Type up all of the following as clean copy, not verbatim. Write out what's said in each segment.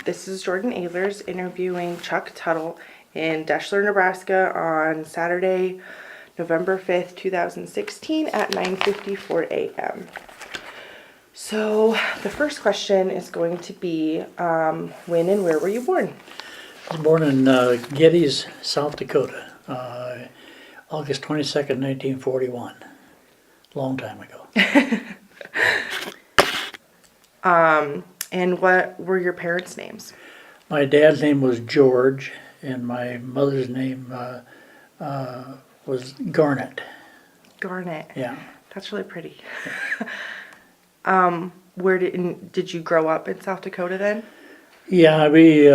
This is Jordan Ehlers interviewing Chuck Tuttle in Deschler, Nebraska on Saturday, November 5th, 2016 at 9:54 a.m. So the first question is going to be, when and where were you born? I was born in Geddes, South Dakota, August 22nd, 1941. Long time ago. And what were your parents' names? My dad's name was George, and my mother's name was Garnet. Garnet. Yeah. That's really pretty. Where did you grow up in South Dakota then? Yeah, we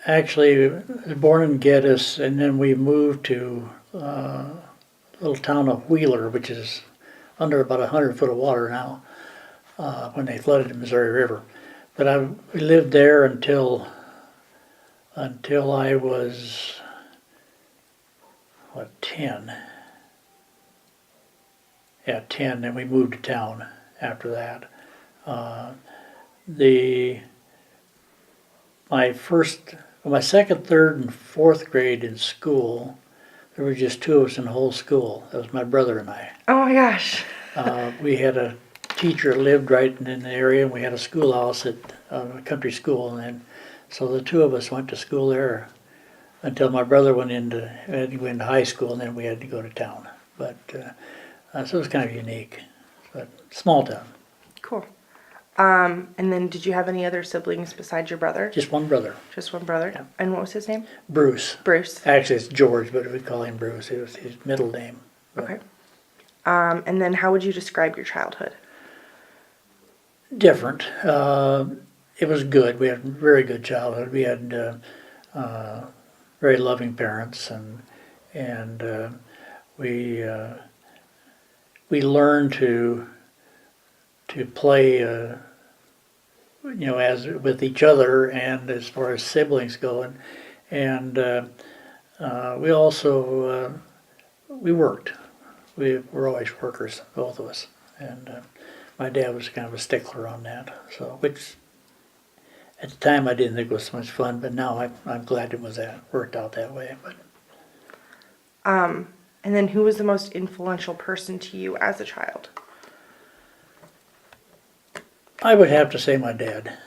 actually was born in Geddes, and then we moved to a little town of Wheeler, which is under about 100 foot of water now, when they flooded the Missouri River. But we lived there until I was, 10. Yeah, 10, and we moved to town after that. My second, third, and fourth grade in school, there were just two of us in the whole school. That was my brother and I. Oh my gosh. We had a teacher that lived right in the area, and we had a schoolhouse at a country school, so the two of us went to school there until my brother went into high school, and then we had to go to town. But so it was kind of unique, but small town. Cool. And then did you have any other siblings besides your brother? Just one brother, Just one brother? Yeah. And what was his name? Bruce. Bruce. Actually, it's George, but we call him Bruce. It was his middle name. But Okay. And then how would you describe your childhood? different. It was good. We had a very good childhood. We had very loving parents, and we learned to play, as with each other, and as far as siblings go, and we also we worked. We were always workers, both of us, and my dad was kind of a stickler on that. So, which at the time I didn't think was so much fun, but now I'm glad it worked out that way. But And then who was the most influential person to you as a child? I would have to say my dad.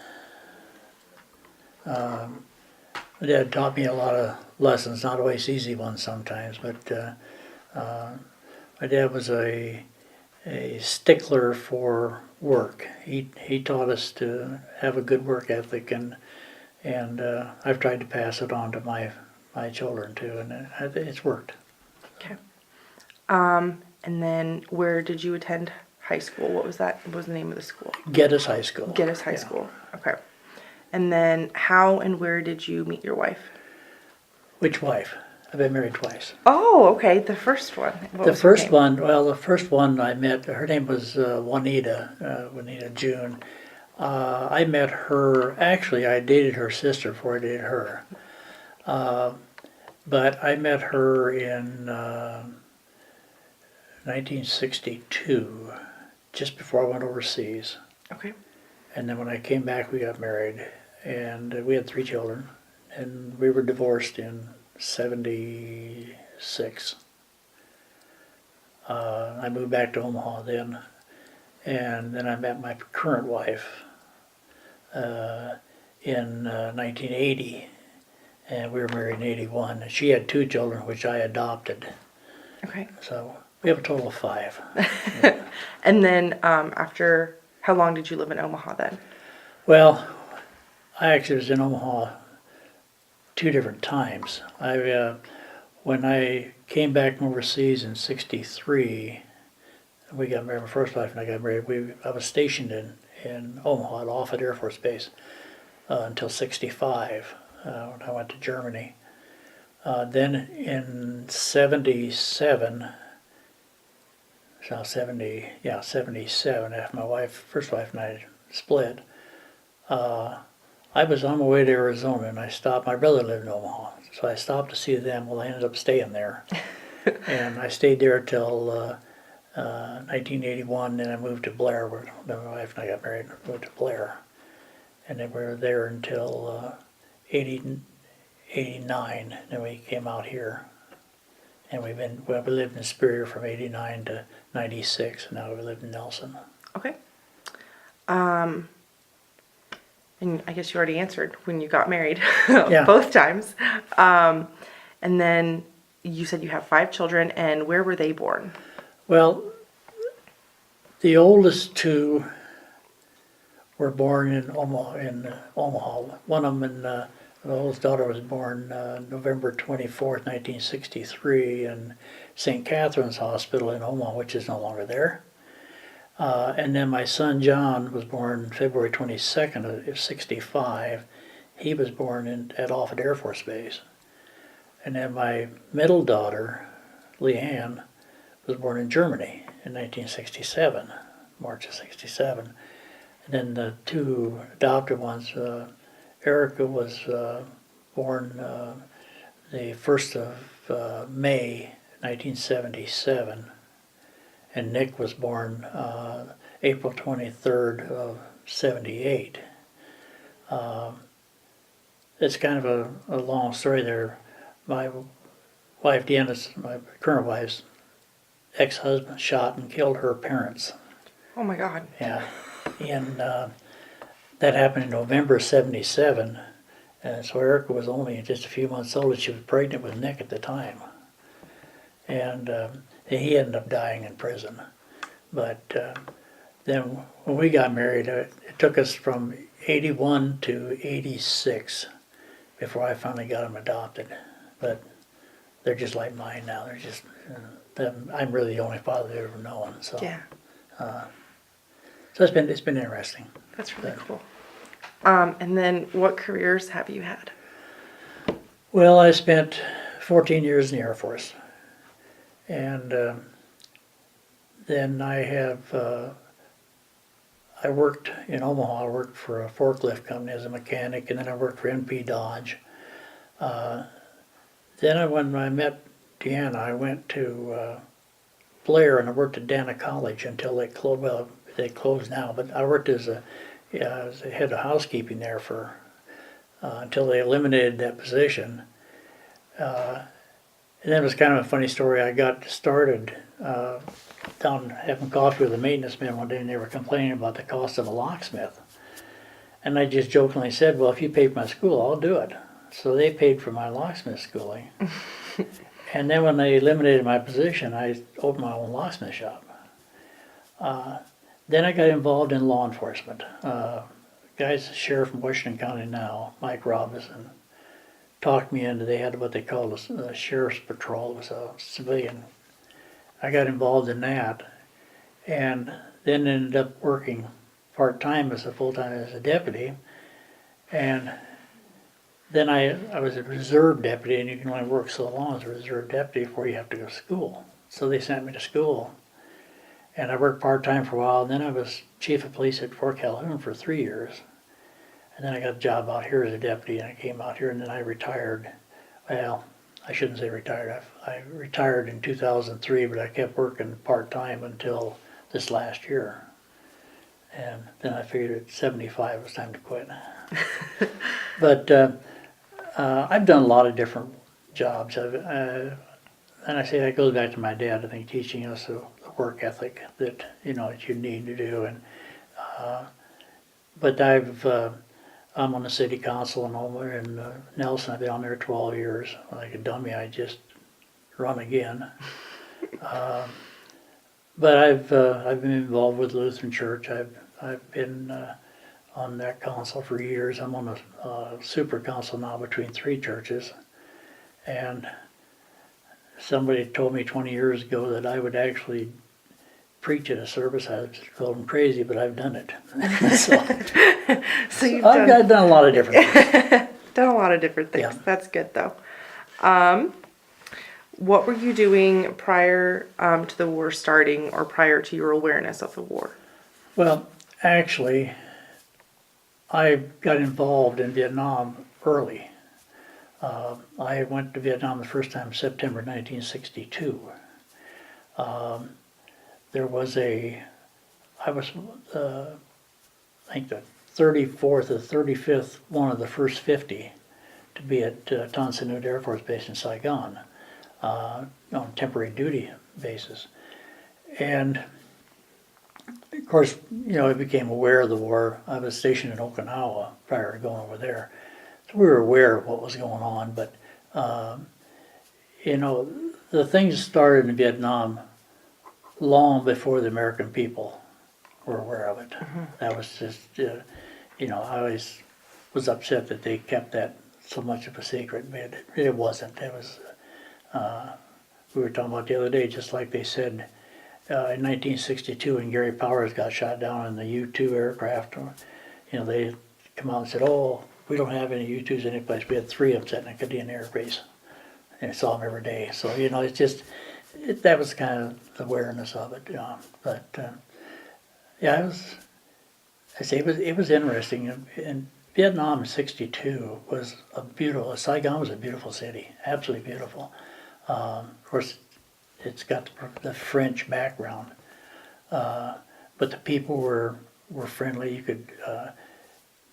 My dad taught me a lot of lessons, not always easy ones sometimes, but my dad was a stickler for work. He taught us to have a good work ethic, and I've tried to pass it on to my children too, and it's worked. Okay. And then where did you attend high school? What was that? What was the name of the school? Geddes High School. Geddes High Yeah. School. Okay. And then how and where did you meet your wife? Which wife? I've been married twice. Oh, okay. The first one. What The was her first name? one, well, the first one I met, her name was Juanita June. I met her, actually I dated her sister before I dated her. But I met her in 1962, just before I went overseas. Okay. And then when I came back, we got married, and we had 3 children, and we were divorced in 76. I moved back to Omaha then, and then I met my current wife in 1980, and we were married in 81. And she had 2 children, which I adopted, Okay. so we have a total of 5. And then after, how long did you live in Omaha then? Well, I actually was in Omaha 2 different times. When I came back from overseas in ’63, we got married. My first wife and I got married. I was stationed in Omaha at Offutt Air Force Base until ’65 when I went to Germany. Then in '77, so 77, after my first wife and I split, I was on my way to Arizona, and I stopped. My brother lived in Omaha, so I stopped to see them. Well, I ended up staying there, and I stayed there till 1981. Then I moved to Blair, where my wife and I got married. Moved to Blair, and then we were there until 80, 89. Then we came out here, and we lived in Superior from 89 to 96, and now we live in Nelson. Okay. And I guess you already answered when you got married, Yeah. both times. And then you said you have 5 children, and where were they born? Well, the oldest 2 were born in Omaha. One of them, the oldest daughter, was born November 24th, 1963, in St. Catherine's Hospital in Omaha, which is no longer there. And then my son John was born February 22nd of 65. He was born at Offutt Air Force Base. And then my middle daughter, Leanne, was born in Germany in 1967, March of 67. And then the 2 adopted ones, Erica was born the 1st of May 1977, and Nick was born April 23rd of 78. It's kind of a long story there. My wife Deanna's, my current wife's ex-husband, shot and killed her parents. Oh my God. Yeah, and that happened in November of 77, and so Erica was only just a few months old, and she was pregnant with Nick at the time. And he ended up dying in prison. But then when we got married, it took us from 81 to 86 before I finally got them adopted. But they're just like mine now. They're just, I'm really the only father they've ever known. So Yeah, so it's been interesting. that's really cool. And then what careers have you had? Well, I spent 14 years in the Air Force. And then I worked in Omaha. I worked for a forklift company as a mechanic, and then I worked for NP Dodge. When I met Deanna, I went to Blair, and I worked at Dana College until they closed. Well, they closed now, but I worked as a head of housekeeping there for until they eliminated that position. And then it was kind of a funny story. I got started down having coffee with the maintenance men one day, and they were complaining about the cost of a locksmith. And I just jokingly said, well, if you pay for my school, I'll do it. So they paid for my locksmith schooling. And then when they eliminated my position, I opened my own locksmith shop. Then I got involved in law enforcement. Guy's the sheriff from Washington County now, Mike Robinson, talked me into, they had what they called a sheriff's patrol. It was a civilian. I got involved in that, and then ended up working part-time as a deputy. And then I was a reserve deputy, and you can only work so long as a reserve deputy before you have to go to school. So they sent me to school, and I worked part-time for a while, and then I was chief of police at Fort Calhoun for 3 years. And then I got a job out here as a deputy, and I came out here, and then I retired. Well, I shouldn't say retired. I retired in 2003, but I kept working part-time until this last year. And then I figured at 75 it was time to quit. But I've done a lot of different jobs. And I say that goes back to my dad, I think, teaching us the work ethic that, that you need to do. And but I'm on the city council in Nelson. I've been on there 12 years. Like a dummy, I just run again. But I've been involved with Lutheran Church. I've been on that council for years. I'm on a super council now between 3 churches. And somebody told me 20 years ago that I would actually preach at a service. I called them crazy, but I've done it. So you've I've done a lot of different things. done a lot of different things. Yeah. That's good though. What were you doing prior to the war starting, or prior to your awareness of the war? Well, actually, I got involved in Vietnam early. I went to Vietnam the first time September 1962. I think the 34th or 35th, one of the first 50 to be at Tan Son Nhut Air Force Base in Saigon on temporary duty basis. And of course, I became aware of the war. I was stationed in Okinawa prior to going over there. So we were aware of what was going on, but, the things started in Vietnam long before the American people were aware of it. That was just, I always was upset that they kept that so much of a secret, but it wasn't. It was, we were talking about the other day, just like they said in 1962 when Gary Powers got shot down in the U-2 aircraft, they come out and said, oh, we don't have any U-2s anyplace. We had 3 of them sitting at Canadian Air Base. And I saw them every day. So, it's just, that was kind of the awareness of it, But, yeah, it was interesting. And Vietnam in '62 was Saigon was a beautiful city, absolutely beautiful. Of course, it's got the French background, but the people were friendly. You could,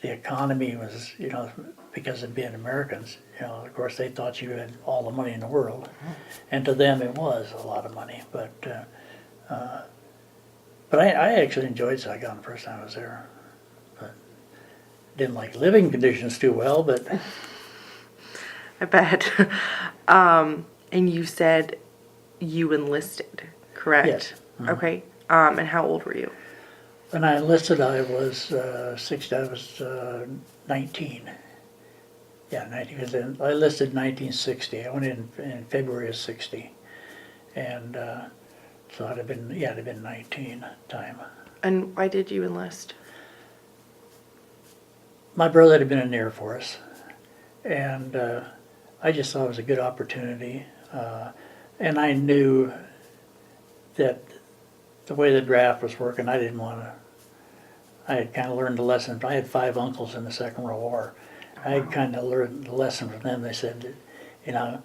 the economy was, because of being Americans, of course they thought you had all the money in the world, and to them it was a lot of money. But I actually enjoyed Saigon the first time I was there. But didn't like living conditions too well, but I bet. And you said you enlisted, correct? Yes. Mm-hmm. Okay. And how old were you? when I enlisted I was 19. Yeah, 19, because I enlisted in 1960. I went in February of '60. And so I'd have been 19 at the time. And why did you enlist? My brother had been in the Air Force, and I just thought it was a good opportunity. And I knew that the way the draft was working, I didn't want to. I had kind of learned the lesson. I had 5 uncles in the Second World War. I had kind of learned the lesson from them. They said, the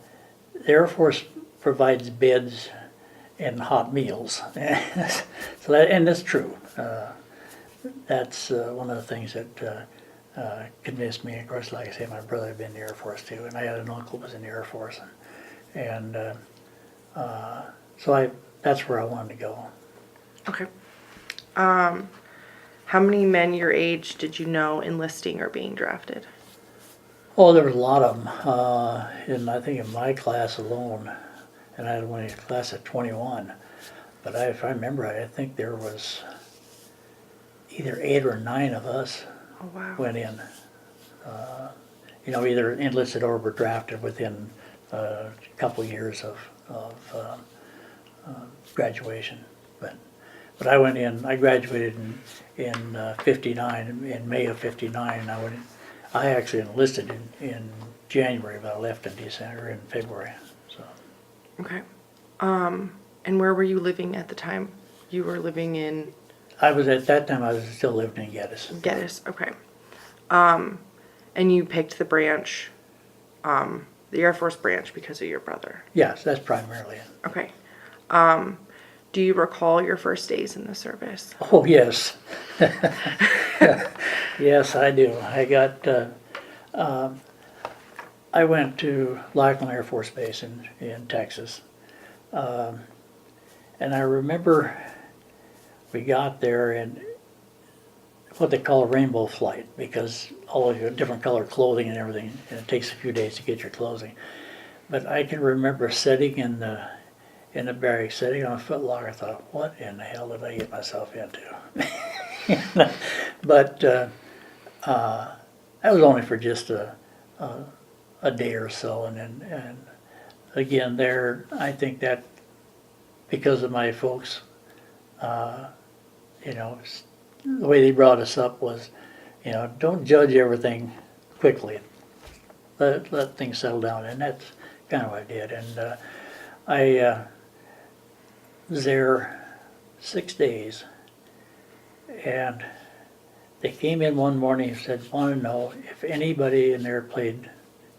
Air Force provides beds and hot meals. So and that's true. That's one of the things that convinced me. Of course, like I say, my brother had been in the Air Force too, and I had an uncle who was in the Air Force, and so that's where I wanted to go. Okay. How many men your age did you know enlisting or being drafted? Oh, there was a lot of them. And I think in my class alone, and I had one class of 21, but if I remember right, I think there was either 8 or 9 of us Oh, wow. went in. Either enlisted or were drafted within a couple years of graduation. But I went in. I graduated in '59, in May of '59. I actually enlisted in January, but I left in December, in February. So. Okay. And where were you living at the time? You were living in? At that time I was still living in Geddes. Geddes, okay. And you picked the branch, the Air Force branch, because of your brother? Yes, that's primarily it. Okay. Do you recall your first days in the service? Oh, yes. Yes, I do. I went to Lackland Air Force Base in Texas. And I remember we got there in what they call a rainbow flight, because all of your different color clothing and everything, and it takes a few days to get your clothing. But I can remember sitting in the barracks, sitting on a footlocker. I thought, what in the hell did I get myself into? But that was only for just a day or so, and again there, I think that because of my folks, the way they brought us up was, don't judge everything quickly. Let things settle down, and that's kind of what I did. And I was there 6 days, and they came in one morning and said, want to know if anybody in there played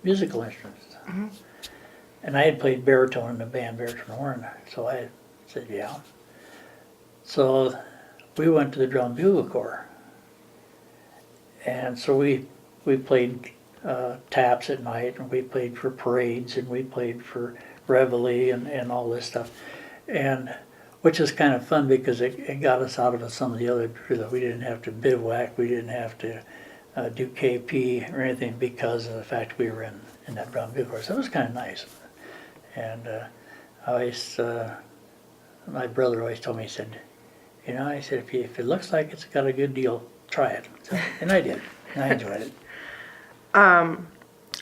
musical instruments. Mm-hmm. And I had played baritone in the band, baritone horn, so I said, yeah. So we went to the drum bugle corps, And so we played taps at night, and we played for parades, and we played for reveille and all this stuff. And which is kind of fun because it got us out of some of the other drills. We didn't have to bivouac, we didn't have to do KP or anything because of the fact we were in that drum bugle corps. So it was kind of nice. And I always, my brother always told me, he said, you know, I said, if it looks like it's got a good deal, try it. So, and I did, and I enjoyed it. I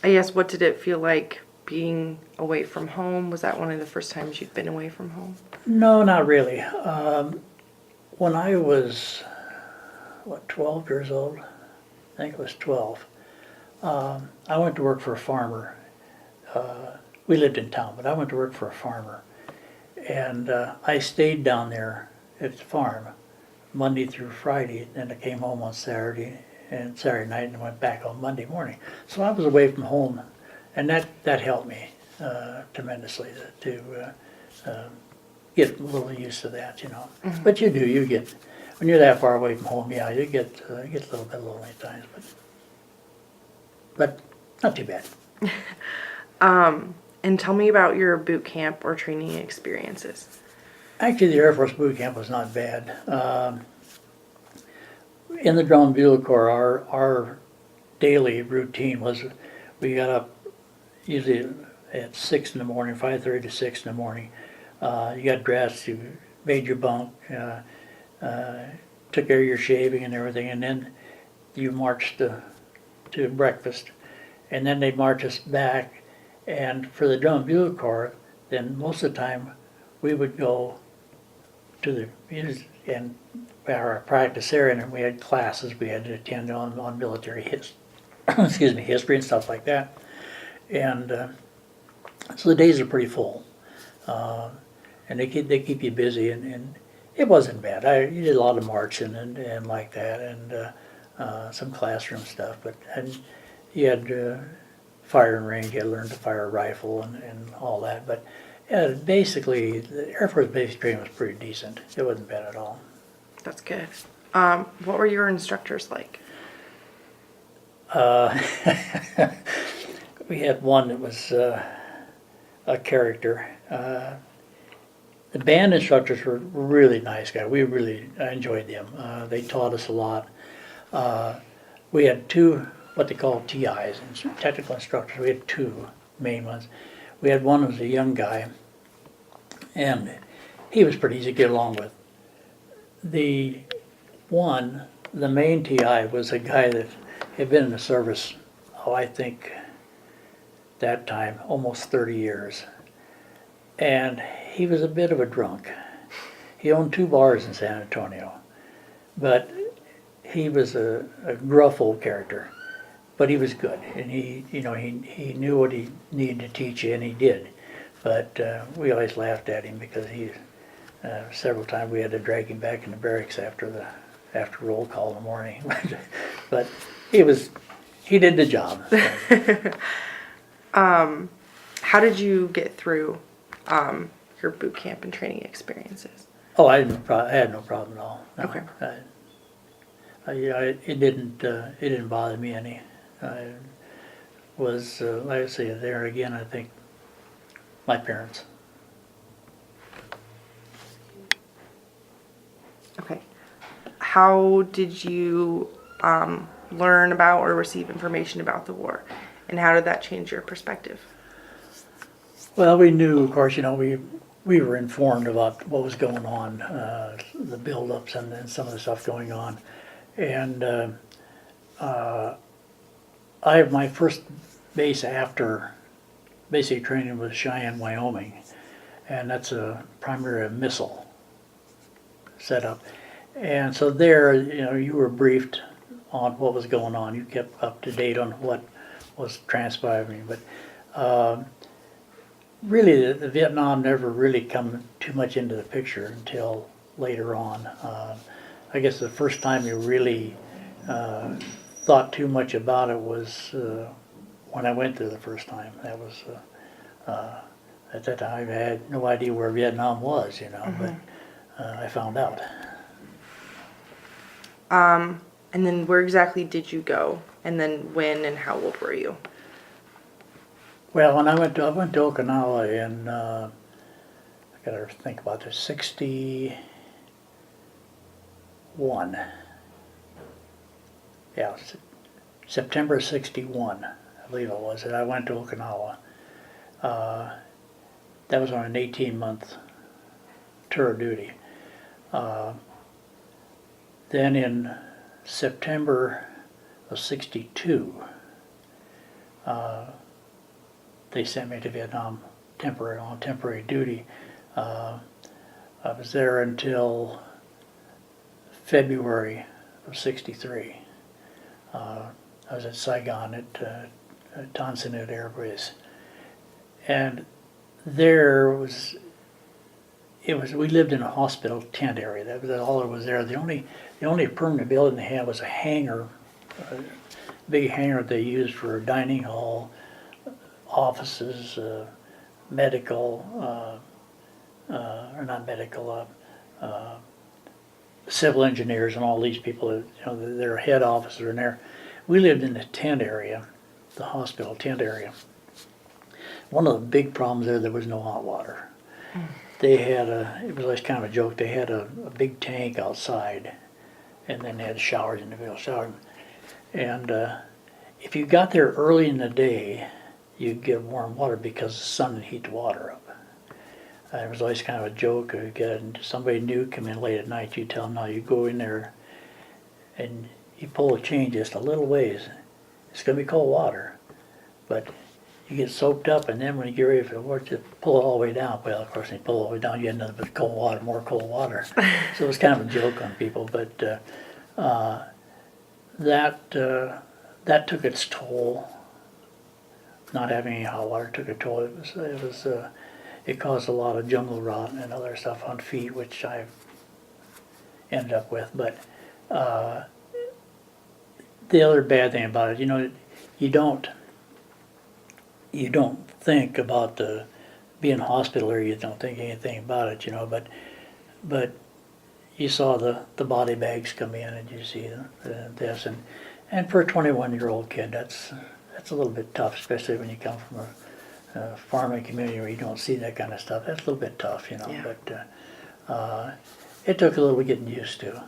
guess, what did it feel like being away from home? Was that one of the first times you've been away from home? No, not really. When I was, 12 years old? I think it was 12. I went to work for a farmer. We lived in town, but I went to work for a farmer. And I stayed down there at the farm Monday through Friday, and I came home on Saturday night and went back on Monday morning. So I was away from home, and that helped me tremendously to get a little used to that, you know. Mm-hmm. But you get, when you're that far away from home, yeah, you get a little bit lonely at times, but not too bad. And tell me about your boot camp or training experiences. Actually, the Air Force boot camp was not bad. In the Drum Bugle Corps, our daily routine was we got up usually at 6 in the morning, 5:30 to 6 in the morning. You got dressed, you made your bunk, took care of your shaving and everything, and then you marched to breakfast. And then they marched us back. And for the Drum Bugle Corps, then most of the time we would go to our practice area, and we had classes we had to attend on military history and stuff like that. And so the days are pretty full, and they keep you busy, and it wasn't bad. You did a lot of marching and like that, and some classroom stuff, and you had firing range. You had to learn to fire a rifle and all that, but basically the Air Force basic training was pretty decent. It wasn't bad at all. That's good. What were your instructors like? We had one that was a character. The band instructors were really nice guys. I enjoyed them. They taught us a lot. We had two, what they call TIs, technical instructors. We had two main ones. We had one who was a young guy, and he was pretty easy to get along with. The main TI was a guy that had been in the service, I think that time, almost 30 years. And he was a bit of a drunk. He owned 2 bars in San Antonio, but he was a gruff old character. But he was good, and he knew what he needed to teach you, and he did. But we always laughed at him because several times we had to drag him back in the barracks after roll call in the morning. But he did the job. How did you get through your boot camp and training experiences? Oh, I had no problem at all. No. Okay. It didn't bother me any. I was, like I say, there again, I think, my parents. Okay. How did you learn about or receive information about the war, and how did that change your perspective? Well, we knew, of course, we were informed about what was going on, the build-ups and some of the stuff going on. And my first base after basic training was Cheyenne, Wyoming, and that's primarily a missile setup. And so there, you were briefed on what was going on. You kept up to date on what was transpiring. But really, the Vietnam never really come too much into the picture until later on. I guess the first time you really thought too much about it was when I went there the first time. That was at that time I had no idea where Vietnam was, Mm-hmm. but I found out. And then where exactly did you go? And then when and how old were you? Well, when I went to Okinawa in, I gotta think about this, 61. Yeah, September 61, I believe it was, that I went to Okinawa. That was on an 18-month tour of duty. Then in September of 62, they sent me to Vietnam on temporary duty. I was there until February of 63. I was at Saigon at Tan Son Nhut Air Base. And there was, we lived in a hospital tent area. That was all that was there. The only permanent building they had was a hangar, a big hangar they used for a dining hall, offices, medical, or not medical, civil engineers and all these people, their head offices are in there. We lived in the tent area, the hospital tent area. One of the big problems there was no hot water. They had it was like kind of a joke, they had a big tank outside, and then they had showers in the middle, shower. And if you got there early in the day, you'd get warm water because the sun would heat the water up. It was always kind of a joke. You get somebody new come in late at night, you tell them, no, you go in there and you pull a chain just a little ways. It's going to be cold water, but you get soaked up, and then when you get ready for the work, you pull it all the way down. Well, of course, when you pull it all the way down, you had nothing but cold water, more cold water. So it was kind of a joke on people, but that took its toll. Not having any hot water took a toll. It caused a lot of jungle rot and other stuff on feet, which I ended up with. But the other bad thing about it, you don't think about being in hospital, or you don't think anything about it, but you saw the body bags come in, and you see this, and for a 21-year-old kid, that's a little bit tough, especially when you come from a farming community where you don't see that kind of stuff. That's a little bit tough, Yeah. But it took a little getting used to,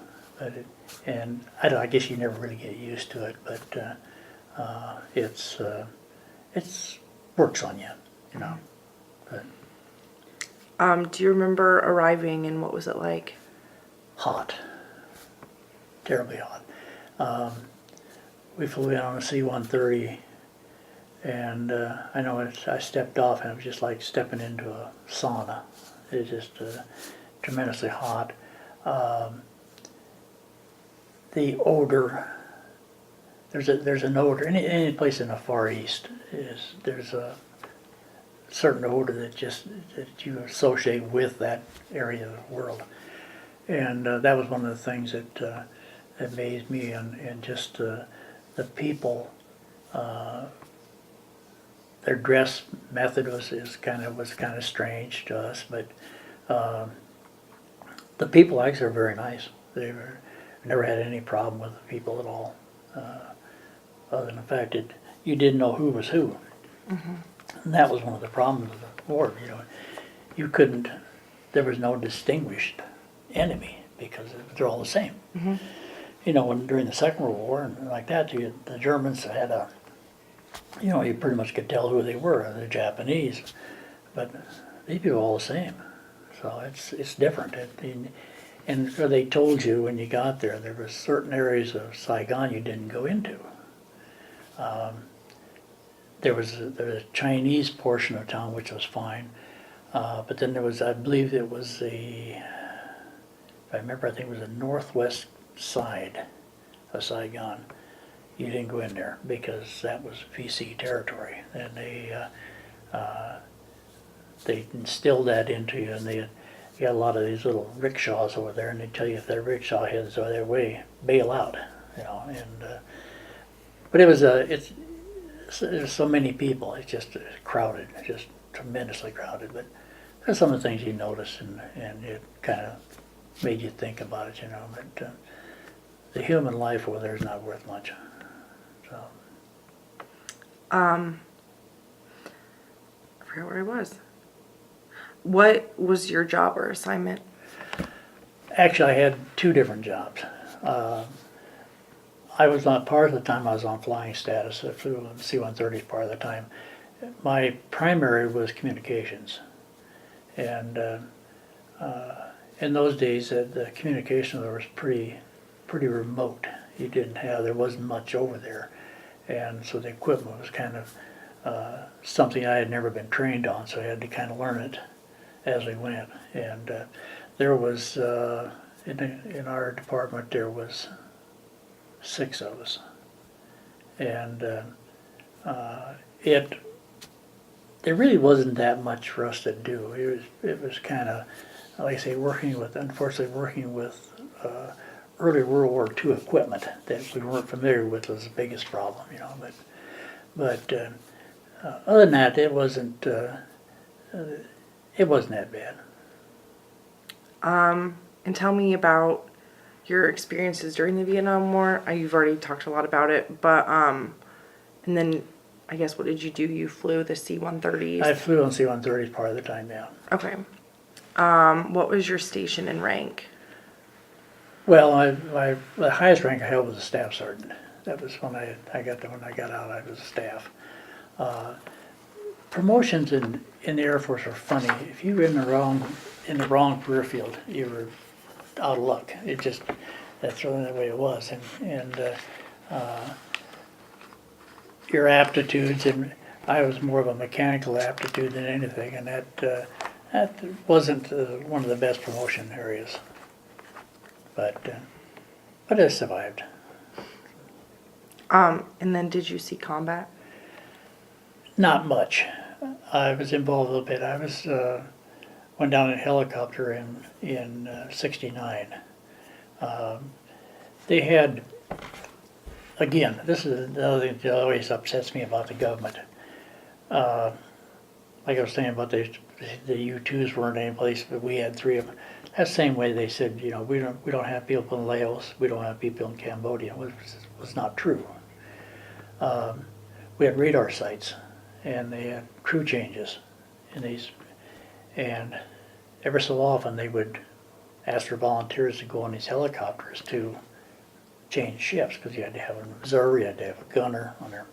and I guess you never really get used to it, but it's works on you, But Do you remember arriving and what was it like? hot, terribly hot. We flew in on a C-130, and I know I stepped off, and it was just like stepping into a sauna. It was just tremendously hot. The odor. There's an odor. Any place in the Far East there's a certain odor that you associate with that area of the world, and that was one of the things that amazed me, and just the people. Their dress method was kind of strange to us, but the people actually are very nice. Never had any problem with the people at all. Other than the fact that you didn't know who was who. Mm-hmm. And that was one of the problems of the war. You couldn't, there was no distinguished enemy because they're all the same. Mm-hmm. When during the Second World War and like that, the Germans had you pretty much could tell who they were, the Japanese, but these people are all the same. So it's different. And they told you when you got there were certain areas of Saigon you didn't go into. There was a Chinese portion of town which was fine, but then there was, I believe it was if I remember, I think it was the northwest side of Saigon. You didn't go in there because that was VC territory, and they instilled that into you, and they got a lot of these little rickshaws over there, and they tell you if their rickshaw heads are their way, bail out, but there's so many people, it's just crowded, just tremendously crowded, but there's some of the things you notice, and it kind of made you think about it, but the human life over there is not worth much. So I forgot where I was. What was your job or assignment? actually, I had two different jobs. I was on part of the time I was on flying status. I flew on C-130s part of the time. My primary was communications, and in those days, the communication there was pretty remote. There wasn't much over there, and so the equipment was kind of something I had never been trained on, so I had to kind of learn it as we went. And there was in our department there was 6 of us, and there really wasn't that much for us to do. It was kind of, like I say, unfortunately working with early World War II equipment that we weren't familiar with was the biggest problem, you know. But other than that, it wasn't that bad. And tell me about your experiences during the Vietnam War. You've already talked a lot about it, but and then I guess what did you do? You flew the C-130s. I flew on C-130s part of the time, yeah. Okay. What was your station and rank? Well, the highest rank I held was a staff sergeant. That was when I got out. I was a staff. Promotions in the Air Force are funny. If you were in the wrong career field, you were out of luck. That's really the way it was. And your aptitudes, and I was more of a mechanical aptitude than anything, and that wasn't one of the best promotion areas. But I survived. And then did you see combat? Not much. I was involved a little bit. Went down in a helicopter in '69. They had, again, this is another thing that always upsets me about the government. Like I was saying about the U-2s weren't any place, but we had 3 of them. That same way they said, you know, we don't have people in Laos, we don't have people in Cambodia. It was not true. We had radar sites, and they had crew changes in these, and ever so often they would ask for volunteers to go on these helicopters to change shifts, because you had to have an observer, you had to have a gunner on there.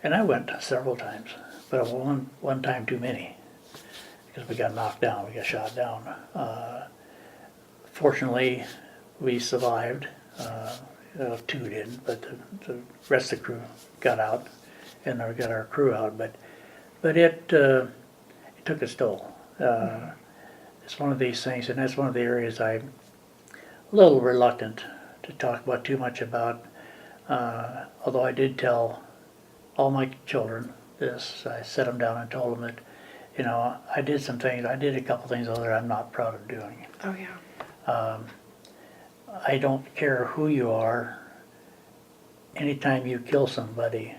And I went several times, but one time too many, because we got knocked down, we got shot down. Fortunately, we survived. 2 didn't, but the rest of the crew got out, and we got our crew out. But it took its toll. It's one of these things, and that's one of the areas I'm a little reluctant to talk about too much about. Although I did tell all my children this, I set them down and told them that, you know, I did a couple things other I'm not proud of doing. Oh yeah. I don't care who you are. Anytime you kill somebody,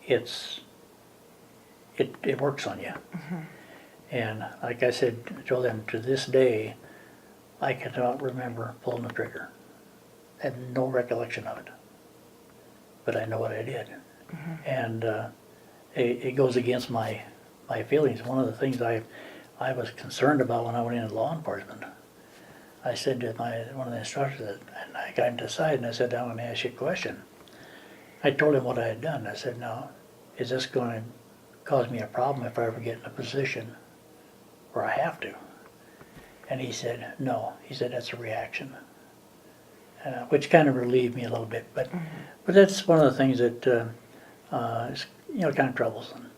it works on you. Mm-hmm. And like I said, I told them, to this day, I cannot remember pulling the trigger. I have no recollection of it. But I know what I did. Mm-hmm. And it goes against my feelings. One of the things I was concerned about when I went into law enforcement, I said to one of the instructors, and I got him to the side, and I said, I'm going to ask you a question. I told him what I had done. I said, now, is this going to cause me a problem if I ever get in a position where I have to? And he said, no. He said, that's a reaction. Which kind of relieved me a little bit. But that's one of the things that is, you know, kind of troublesome.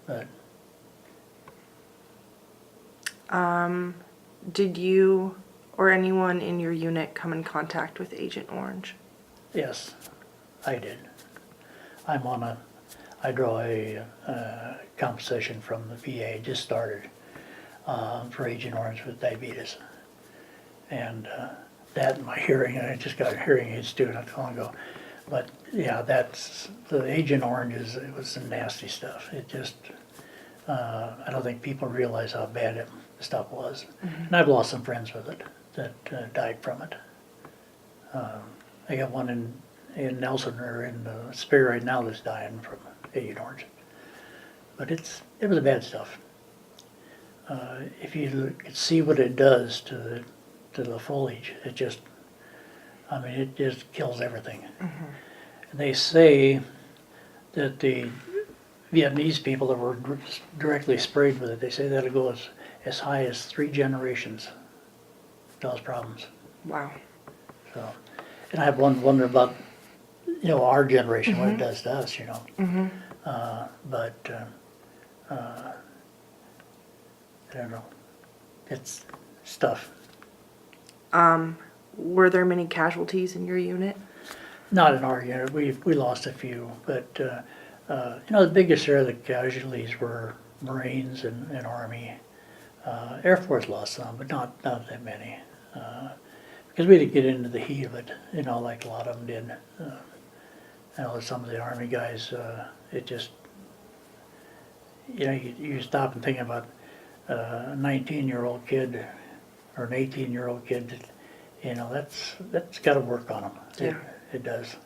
But did you or anyone in your unit come in contact with Agent Orange? yes, I did. I draw a compensation from the VA, just started, for Agent Orange with diabetes. And that and my hearing, I just got a hearing aids too not too long ago. But yeah, that's, the Agent Orange it was some nasty stuff. It just, I don't think people realize how bad the stuff was. Mm-hmm. And I've lost some friends with it that died from it. I got one in Nelson or in Spear right now that's dying from Agent Orange. But it was bad stuff. If you could see what it does to the foliage, it just kills everything. Mm-hmm. And they say that the Vietnamese people that were directly sprayed with it, they say that'll go as high as 3 generations, those problems. Wow. So, and I have one wonder about, our generation, what it does to us, Mm-hmm. But I don't know. It's stuff. Were there many casualties in your unit? Not in our unit. We lost a few, but the biggest share of the casualties were Marines and Army. Air Force lost some, but not that many. Because we didn't get into the heat of it, like a lot of them did. Some of the Army guys, it just, you stop and think about a 19-year-old kid or an 18-year-old kid that, that's got to work on them. Yeah. It does.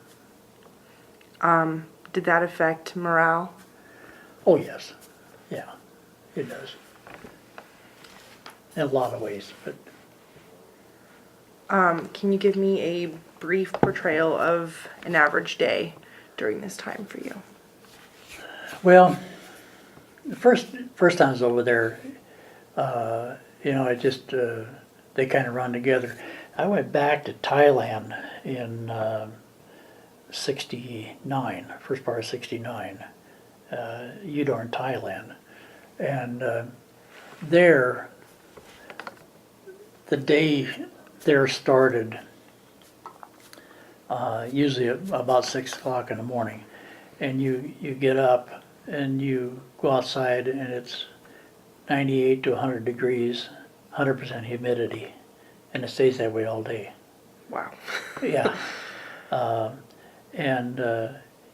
Did that affect morale? Oh, yes. Yeah, it does. In a lot of ways, but Can you give me a brief portrayal of an average day during this time for you? well, the first time I was over there, I just they kind of run together. I went back to Thailand in '69, first part of '69, Udon, Thailand, and there, the day there started usually about 6 o'clock in the morning, and you get up and you go outside and it's 98 to 100 degrees, 100% humidity, and it stays that way all day. Wow. Yeah.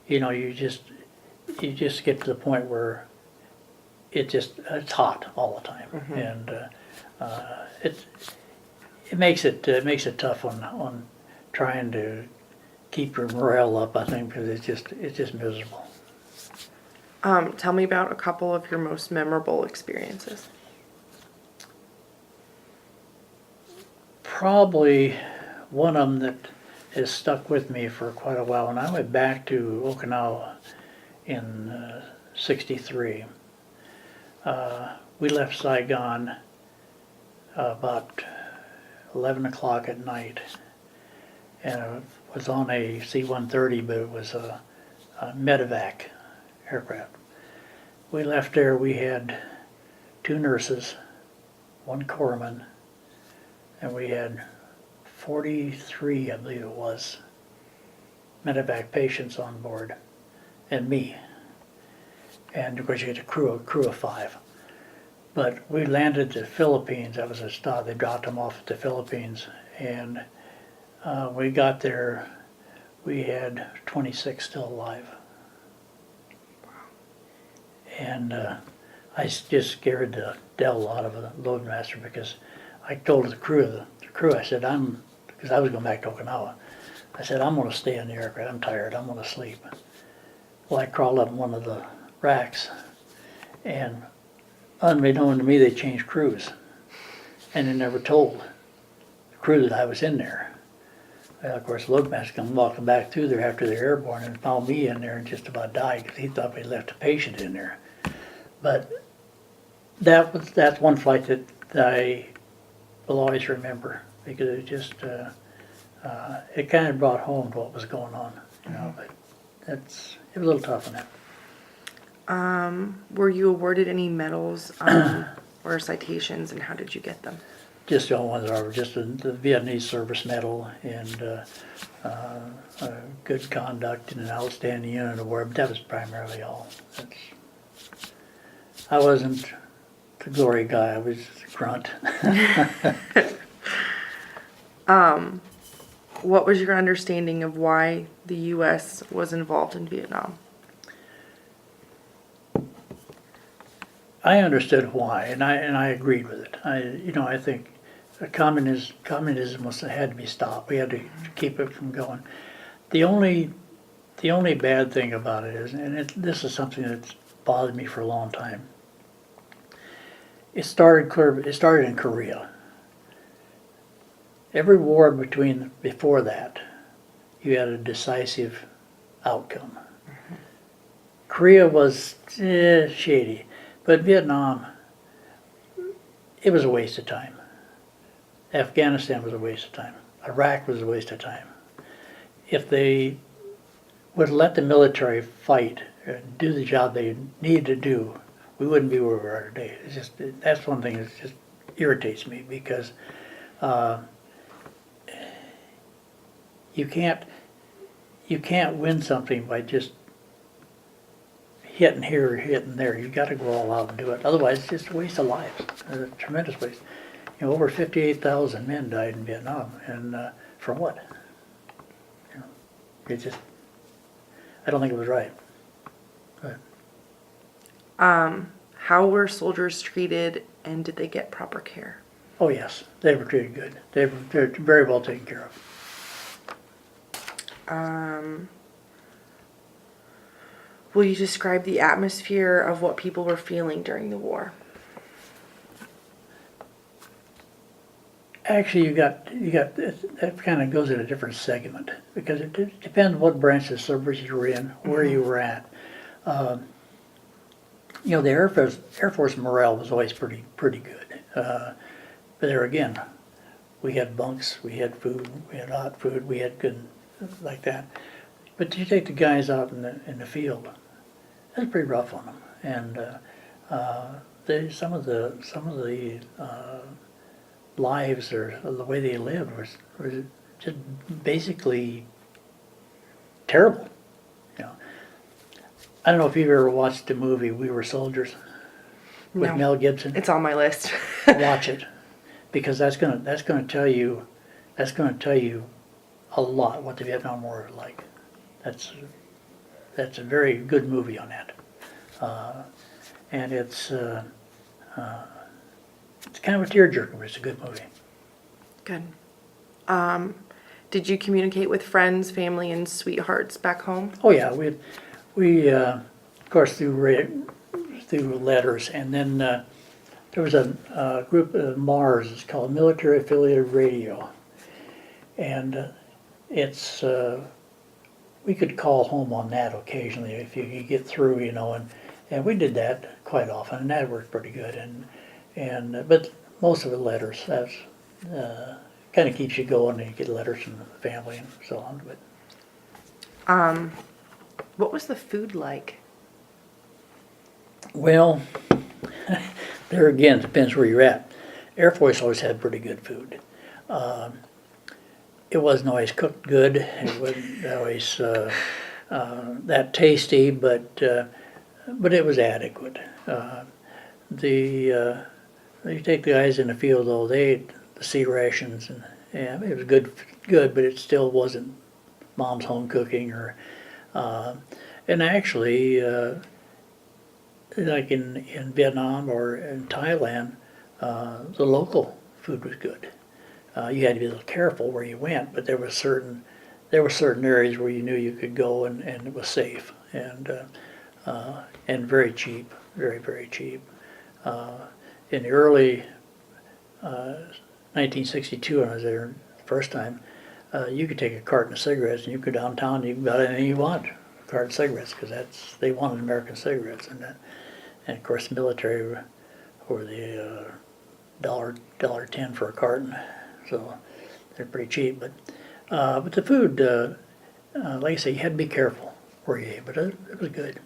You just get to the point where it's hot all the time, and it makes it tough on trying to keep your morale up, I think, because it's just miserable. Tell me about a couple of your most memorable experiences. Probably one of them that has stuck with me for quite a while. When I went back to Okinawa in '63, we left Saigon about 11 o'clock at night, and it was on a C-130, but it was a medevac aircraft. We left there, we had 2 nurses, 1 corpsman, and we had 43, I believe it was, medevac patients on board, and me. And of course you get a crew of 5. But we landed at the Philippines. That was a stop. They dropped them off at the Philippines, and we got there. We had 26 still alive, and I just scared the devil out of the loadmaster, because I told the crew, I said, because I was going back to Okinawa, I said, I'm going to stay in the aircraft. I'm tired. I'm going to sleep. Well, I crawled up in one of the racks, and unbeknown to me, they changed crews, and they never told the crew that I was in there. Well, of course, the loadmaster come walking back through there after they're airborne and found me in there and just about died, because he thought we left a patient in there. But that's one flight that I will always remember, because it just it kind of brought home what was going on, But it was a little tough on that. Were you awarded any medals or citations, and how did you get them? Just the only ones that were just the Vietnamese Service Medal and good conduct and an outstanding unit award, but that was primarily all. I wasn't the glory guy, I was a grunt. What was your understanding of why the U.S. was involved in Vietnam? I understood why, and I agreed with it. I think communism had to be stopped. We had to keep it from going. The only bad thing about it is, and this is something that's bothered me for a long time. It started in Korea. Every war before that, you had a decisive outcome. Korea was shady, but Vietnam, it was a waste of time. Afghanistan was a waste of time. Iraq was a waste of time. If they would let the military fight and do the job they needed to do, we wouldn't be where we are today. It's just, that's one thing that just irritates me, because you can't win something by just hitting here or hitting there. You've got to go all out and do it. Otherwise, it's just a waste of lives. A tremendous waste. Over 58,000 men died in Vietnam, and for what? It just, I don't think it was right. But How were soldiers treated, and did they get proper care? oh yes, they were treated good. They're very well taken care of. Will you describe the atmosphere of what people were feeling during the war? Actually, you got that kind of goes in a different segment, because it depends what branch of service you were in, where you were at. The Air Force morale was always pretty good. But there again, we had bunks, we had food, we had hot food, we had good like that. But you take the guys out in the field, that's pretty rough on them, and some of the lives, or the way they lived, was just basically terrible. I don't know if you've ever watched the movie We Were Soldiers with No. Mel Gibson. It's on my list. Watch it, because that's gonna tell you a lot what the Vietnam War was like. That's a very good movie on that, and it's kind of a tearjerker, but it's a good movie. Good. Did you communicate with friends, family, and sweethearts back home? Oh yeah, we of course through letters, and then there was a group of MARS. It's called Military Affiliated Radio, and it's we could call home on that occasionally if you could get through, and we did that quite often, and that worked pretty good. And but most of the letters, that's kind of keeps you going, and you get letters from the family and so on. But What was the food like? well, there again, depends where you're at. Air Force always had pretty good food. It wasn't always cooked good. It wasn't always that tasty, but it was adequate. You take the guys in the field, though, they ate the sea rations, and yeah, it was good, but it still wasn't mom's home cooking, or and actually, like in Vietnam or in Thailand, the local food was good. You had to be a little careful where you went, but there were certain areas where you knew you could go, and it was safe, and very cheap, very cheap. In the early 1962, when I was there the first time, you could take a carton of cigarettes and you go downtown and you can buy anything you want, a carton of cigarettes, because they wanted American cigarettes, and of course the military were the $1.10 for a carton, so they're pretty cheap. But the food, like I say, you had to be careful where you ate, but it was good.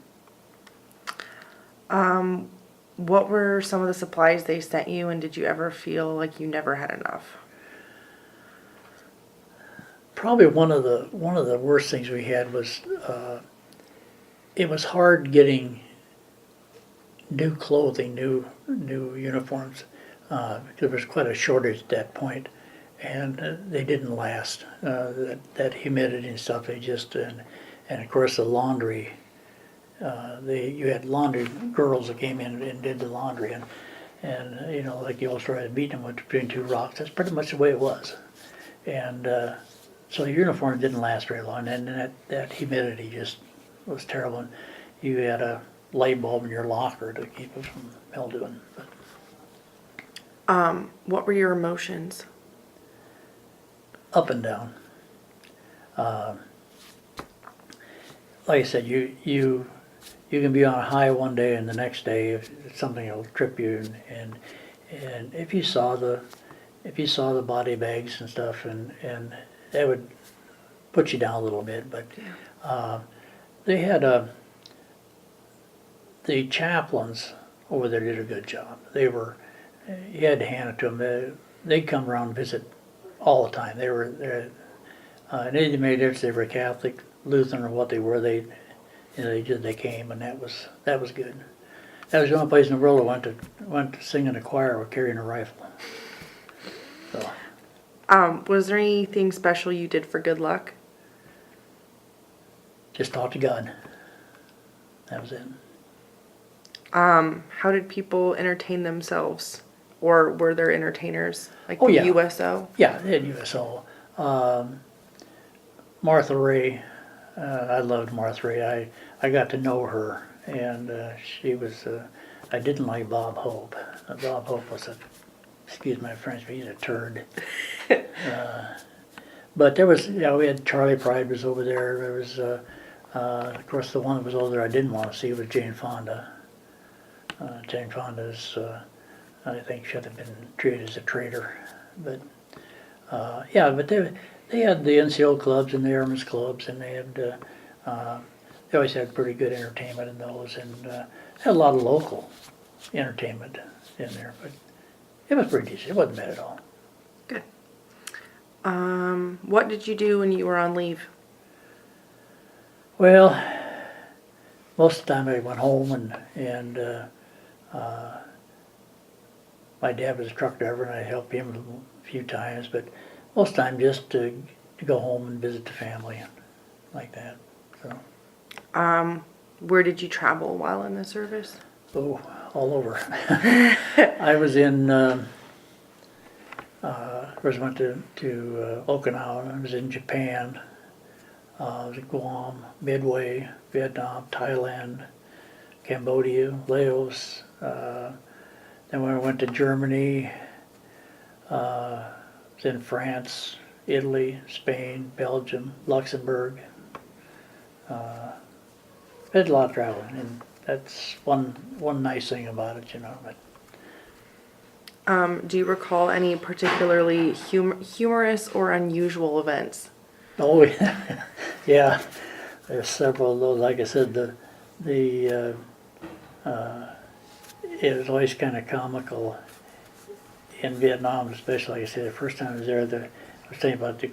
What were some of the supplies they sent you, and did you ever feel like you never had enough? Probably one of the worst things we had was it was hard getting new clothing, new uniforms. There was quite a shortage at that point, and they didn't last. That humidity and stuff, they just and of course the laundry. You had laundry girls that came in and did the laundry, And, you know, like the old story of beating him between two rocks, that's pretty much the way it was. And so the uniform didn't last very long, and that humidity just was terrible. And you had a light bulb in your locker to keep it from mildewing. But What were your emotions? up and down. Like I said, you can be on a high one day, and the next day if something will trip you, and if you saw the body bags and stuff, and that would put you down a little bit. But they had the chaplains over there did a good job. You had to hand it to them. They'd come around and visit all the time. And it didn't make a difference if they were Catholic, Lutheran, or what they were. They came, and that was good. That was the only place in the world I went to sing in a choir or carrying a rifle. So Was there anything special you did for good luck? just talk to God. That was it. How did people entertain themselves? Or were there entertainers? Like Oh, the yeah. USO? Yeah, they had USO. Martha Ray, I loved Martha Ray. I got to know her, and she was. I didn't like Bob Hope. Bob Hope was excuse my French, but he's a turd. But there was, we had Charlie Pride was over there. There was, of course, the one that was over there I didn't want to see was Jane Fonda. Jane Fonda's, I think, should have been treated as a traitor. But but they had the NCO clubs and the Airmen's clubs, and they always had pretty good entertainment in those, and had a lot of local entertainment in there. But it was pretty decent. It wasn't bad at all. Good. What did you do when you were on leave? Well, most of the time I went home, and my dad was a truck driver, and I helped him a few times, but most of the time just to go home and visit the family, like that. So, Where did you travel while in the service? oh, all over. I was in, first went to Okinawa. I was in Japan. I was in Guam, Midway, Vietnam, Thailand, Cambodia, Laos. Then when I went to Germany, I was in France, Italy, Spain, Belgium, Luxembourg. I did a lot of traveling, and that's one nice thing about it, you know. But Do you recall any particularly humorous or unusual events? oh yeah, there's several of those. Like I said, it was always kind of comical in Vietnam, especially. Like I said, the first time I was there, I was saying about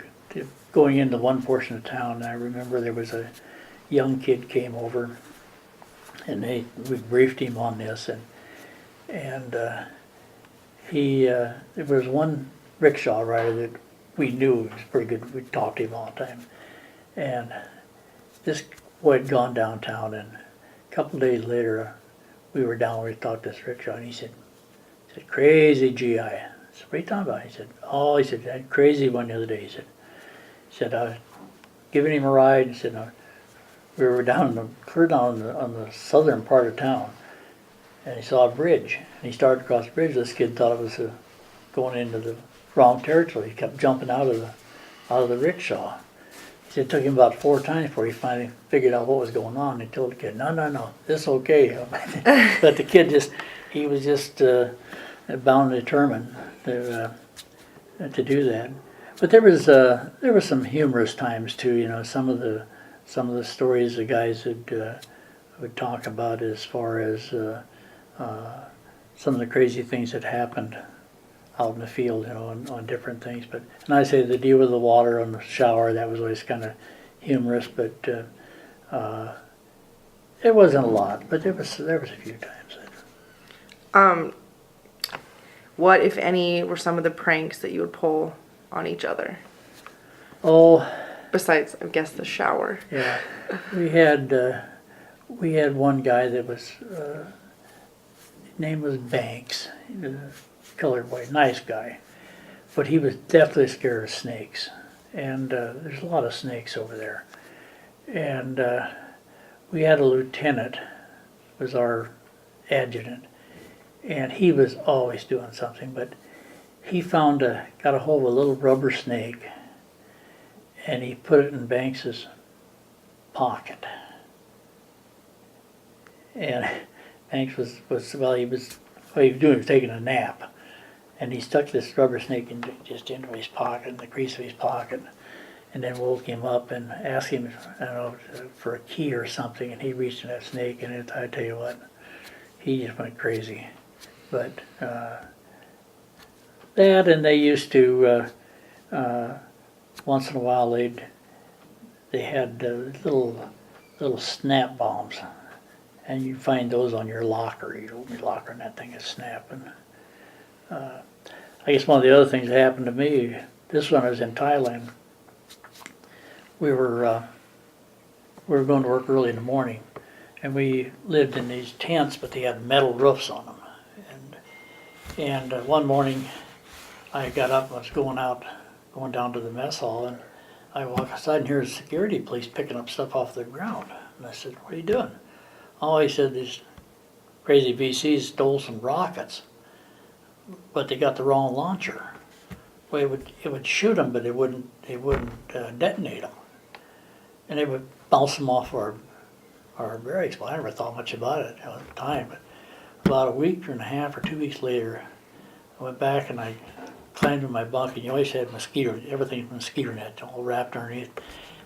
going into one portion of town. And I remember there was a young kid came over, and we briefed him on this, and there was one rickshaw rider that we knew was pretty good. We talked to him all the time, and this boy had gone downtown, and a couple of days later, we were down. We talked to this rickshaw, and he said, "Crazy GI." I said, "What are you talking about?" He said, he said, "I had a crazy one the other day." He said, "I was giving him a ride." He said, we were clear down on the southern part of town, and he saw a bridge, and he started across the bridge. This kid thought it was going into the wrong territory. He kept jumping out of the rickshaw. He said it took him about 4 times before he finally figured out what was going on. He told the kid, no, this is okay. But the kid he was just bound and determined to do that. But there was some humorous times too. You know, some of the stories the guys would talk about as far as some of the crazy things that happened out in the field, you know, on different things. And I say the deal with the water on the shower, that was always kind of humorous, but it wasn't a lot, but there was a few times. What, if any, were some of the pranks that you would pull on each other? Oh, Besides, I guess, the shower. yeah, we had one guy that was name was Banks. He was a colored boy, nice guy. But he was definitely scared of snakes. And there's a lot of snakes over there. And we had a lieutenant, was our adjutant, and he was always doing something, but he got a hold of a little rubber snake, and he put it in Banks's pocket. And Banks what he was doing was taking a nap, and he stuck this rubber snake just into his pocket, in the crease of his pocket, and then woke him up and asked him, I don't know, for a key or something, and he reached in that snake, and I tell you what, he just went crazy. But that, and they used to, once in a while, they had little snap bombs, and you find those on your locker. You open your locker and that thing is snapping. I guess one of the other things that happened to me, this one I was in Thailand. We were going to work early in the morning, and we lived in these tents, but they had metal roofs on them. And one morning, I got up and was going down to the mess hall, and I walk outside and here's security police picking up stuff off the ground. And I said, "What are you doing?" Oh, he said, "These crazy VCs stole some rockets, but they got the wrong launcher. Well, it would shoot them, but it wouldn't detonate them, and it would bounce them off our barracks." Well, I never thought much about it at the time, but about a week and a half or 2 weeks later, I went back and I climbed in my bunk, and you always had everything mosquito net all wrapped underneath.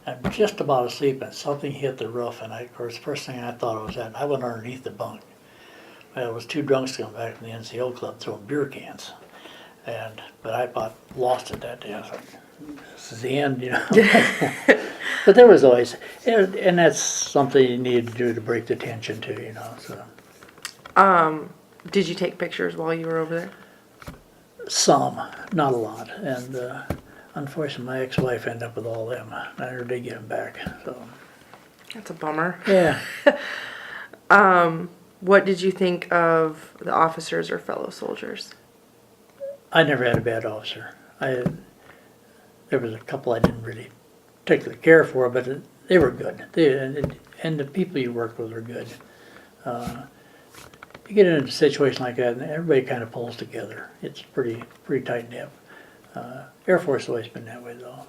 I'm just about asleep, and something hit the roof, and of course, the first thing I thought was that I went underneath the bunk. Well, it was two drunks coming back from the NCO club throwing beer cans, but I about lost it that day. I was like, "This is the end," you know. But there was always, and that's something you need to do to break the tension too, you know. So. Did you take pictures while you were over there? Some, not a lot, and unfortunately, my ex-wife ended up with all them. I never did get them back. So. That's a bummer. Yeah. What did you think of the officers or fellow soldiers? I never had a bad officer. There was a couple I didn't really particularly care for, but they were good. And the people you worked with were good. You get in a situation like that, and everybody kind of pulls together. It's pretty tight-knit. Air Force has always been that way, though.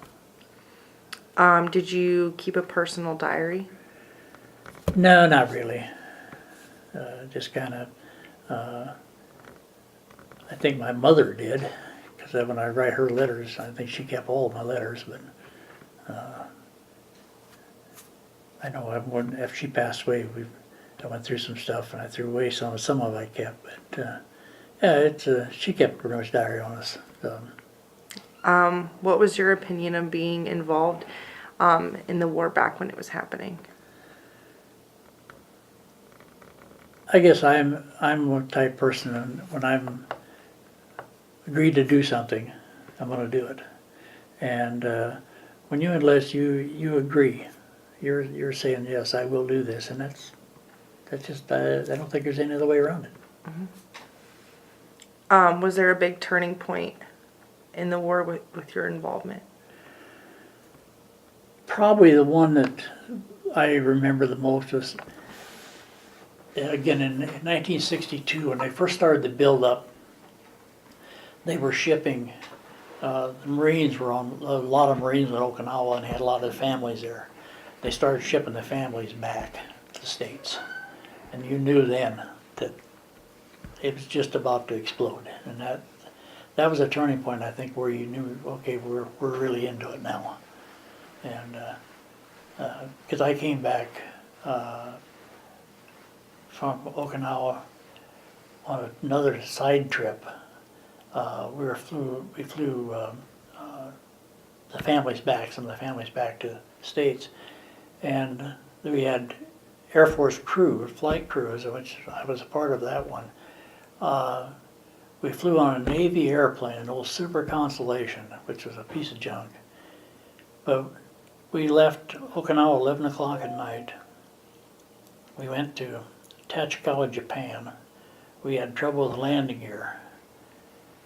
Did you keep a personal diary? No, not really. Just kind of, I think my mother did, because when I write her letters, I think she kept all of my letters, but I know after she passed away, I went through some stuff and I threw away some of it I kept, but yeah, she kept pretty much diary on us. What was your opinion of being involved in the war back when it was happening? I guess I'm a type person, and when I'm agreed to do something, I'm going to do it. And when you enlist, you agree. You're saying, yes, I will do this, and that's just I don't think there's any other way around it. Mm-hmm. Was there a big turning point in the war with your involvement? Probably the one that I remember the most was, again, in 1962, when they first started to build up, they were shipping, the Marines were on, a lot of Marines in Okinawa and had a lot of families there. They started shipping the families back to the States. And you knew then that it was just about to explode. And that was a turning point, I think, where you knew, okay, we're really into it now. And because I came back from Okinawa on another side trip. We flew the families back, some of the families back to the States, and we had Air Force crew, flight crews, which I was a part of that one. We flew on a Navy airplane, an old Super Constellation, which was a piece of junk. But we left Okinawa 11 o'clock at night. We went to Tachikawa, Japan, we had trouble with landing gear.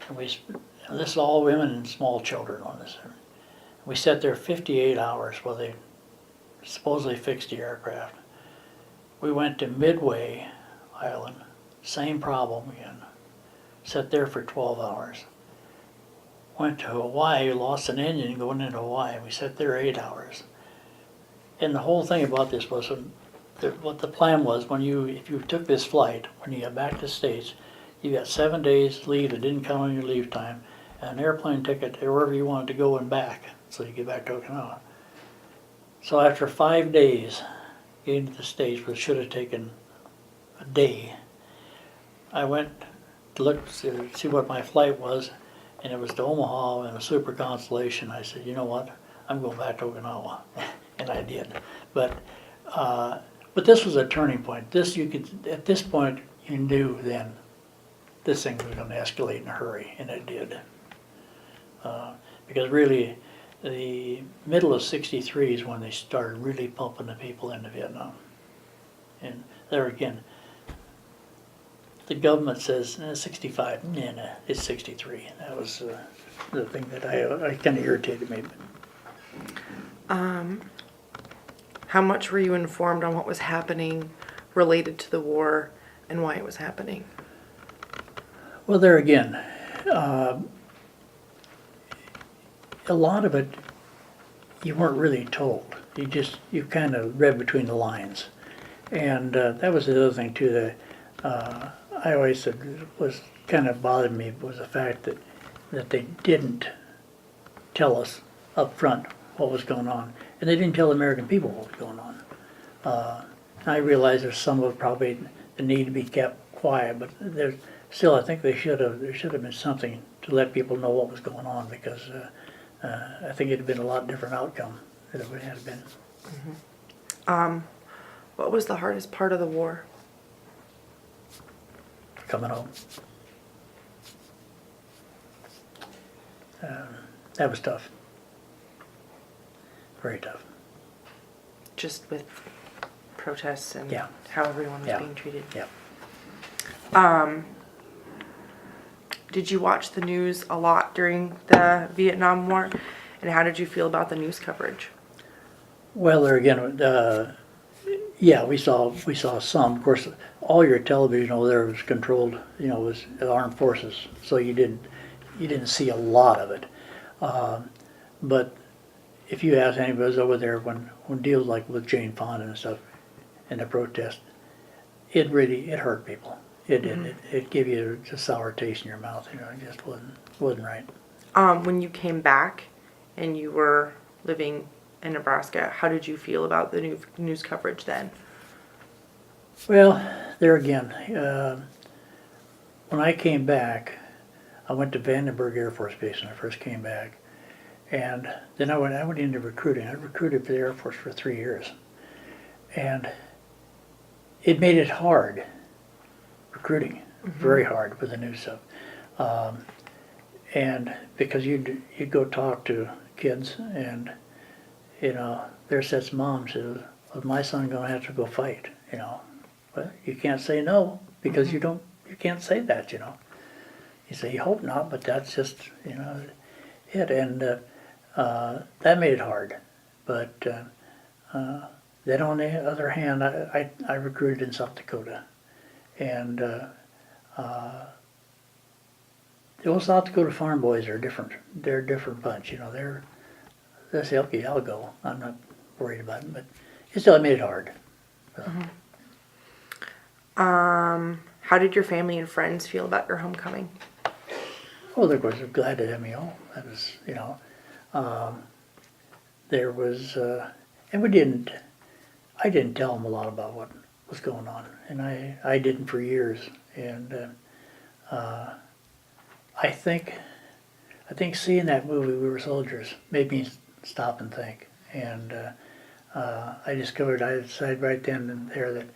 And this is all women and small children on this. We sat there 58 hours while they supposedly fixed the aircraft. We went to Midway Island, same problem again. Sat there for 12 hours. Went to Hawaii, lost an engine going into Hawaii. We sat there 8 hours. And the whole thing about this was what the plan was if you took this flight, when you got back to the States, you got 7 days leave that didn't count on your leave time, and an airplane ticket to wherever you wanted to go and back, so you get back to Okinawa. So after 5 days getting to the States, which should have taken a day, I went to look to see what my flight was, and it was to Omaha and a Super Constellation. I said, you know what, I'm going back to Okinawa, and I did. But this was a turning point. At this point, you knew then this thing was going to escalate in a hurry, and it did. Because really, the middle of '63 is when they started really pumping the people into Vietnam. And there again, the government says 65. Nah, it's 63. That was the thing that I kind of irritated me. How much were you informed on what was happening related to the war and why it was happening? Well, there again, a lot of it you weren't really told. You kind of read between the lines, and that was the other thing too that I always said was kind of bothered me was the fact that they didn't tell us up front what was going on, and they didn't tell the American people what was going on. I realize there's some of it probably that need to be kept quiet, but there's still, I think there should have been something to let people know what was going on, because I think it'd have been a lot different outcome than it would have been. Mm-hmm. What was the hardest part of the war? Coming home. That was tough. Very tough. Just with protests and Yeah. how everyone was Yeah. being treated. Yeah. Did you watch the news a lot during the Vietnam War? And how did you feel about the news coverage? Well, there again, yeah, we saw some. Of course, all your television over there was controlled, was the armed forces, so you didn't see a lot of it. But if you ask anybody who's over there when deals like with Jane Fonda and stuff, and the protest, it hurt people. It did. Mm-hmm. It gave you a sour taste in your mouth. It just wasn't right. When you came back and you were living in Nebraska, how did you feel about the news coverage then? Well, there again, when I came back, I went to Vandenberg Air Force Base when I first came back, and then I went into recruiting. I recruited for the Air Force for 3 years, and it made it hard. Recruiting, very hard with the new stuff, and because you'd go talk to kids, and their sets mom says, "Was my son going to have to go fight?" But you can't say no, because you can't say that. You say you hope not, but that's just it, and that made it hard. But then on the other hand, I recruited in South Dakota. And the old South Dakota farm boys are different. They're a different bunch, They say, okay, I'll go. I'm not worried about it, but it still made it hard. So. How did your family and friends feel about your homecoming? Well, of course, they're glad to have me home. That was, there was, and I didn't tell them a lot about what was going on, and I didn't for years, and I think seeing that movie, We Were Soldiers, made me stop and think, and I decided right then and there that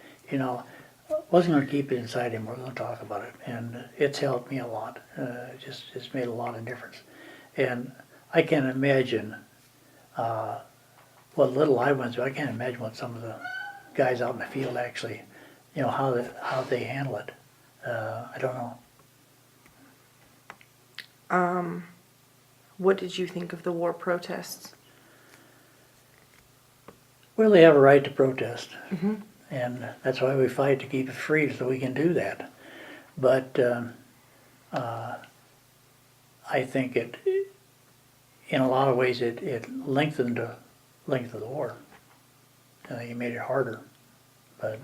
wasn't going to keep it inside him. We're going to talk about it, and it's helped me a lot. It's made a lot of difference, and I can't imagine what little I went through. I can't imagine what some of the guys out in the field actually, how they handle it. I don't know. What did you think of the war protests? Well, they have a right to protest, and that's why we fight to keep it free so we can do that. But I think in a lot of ways, it lengthened the length of the war. I think it made it harder. But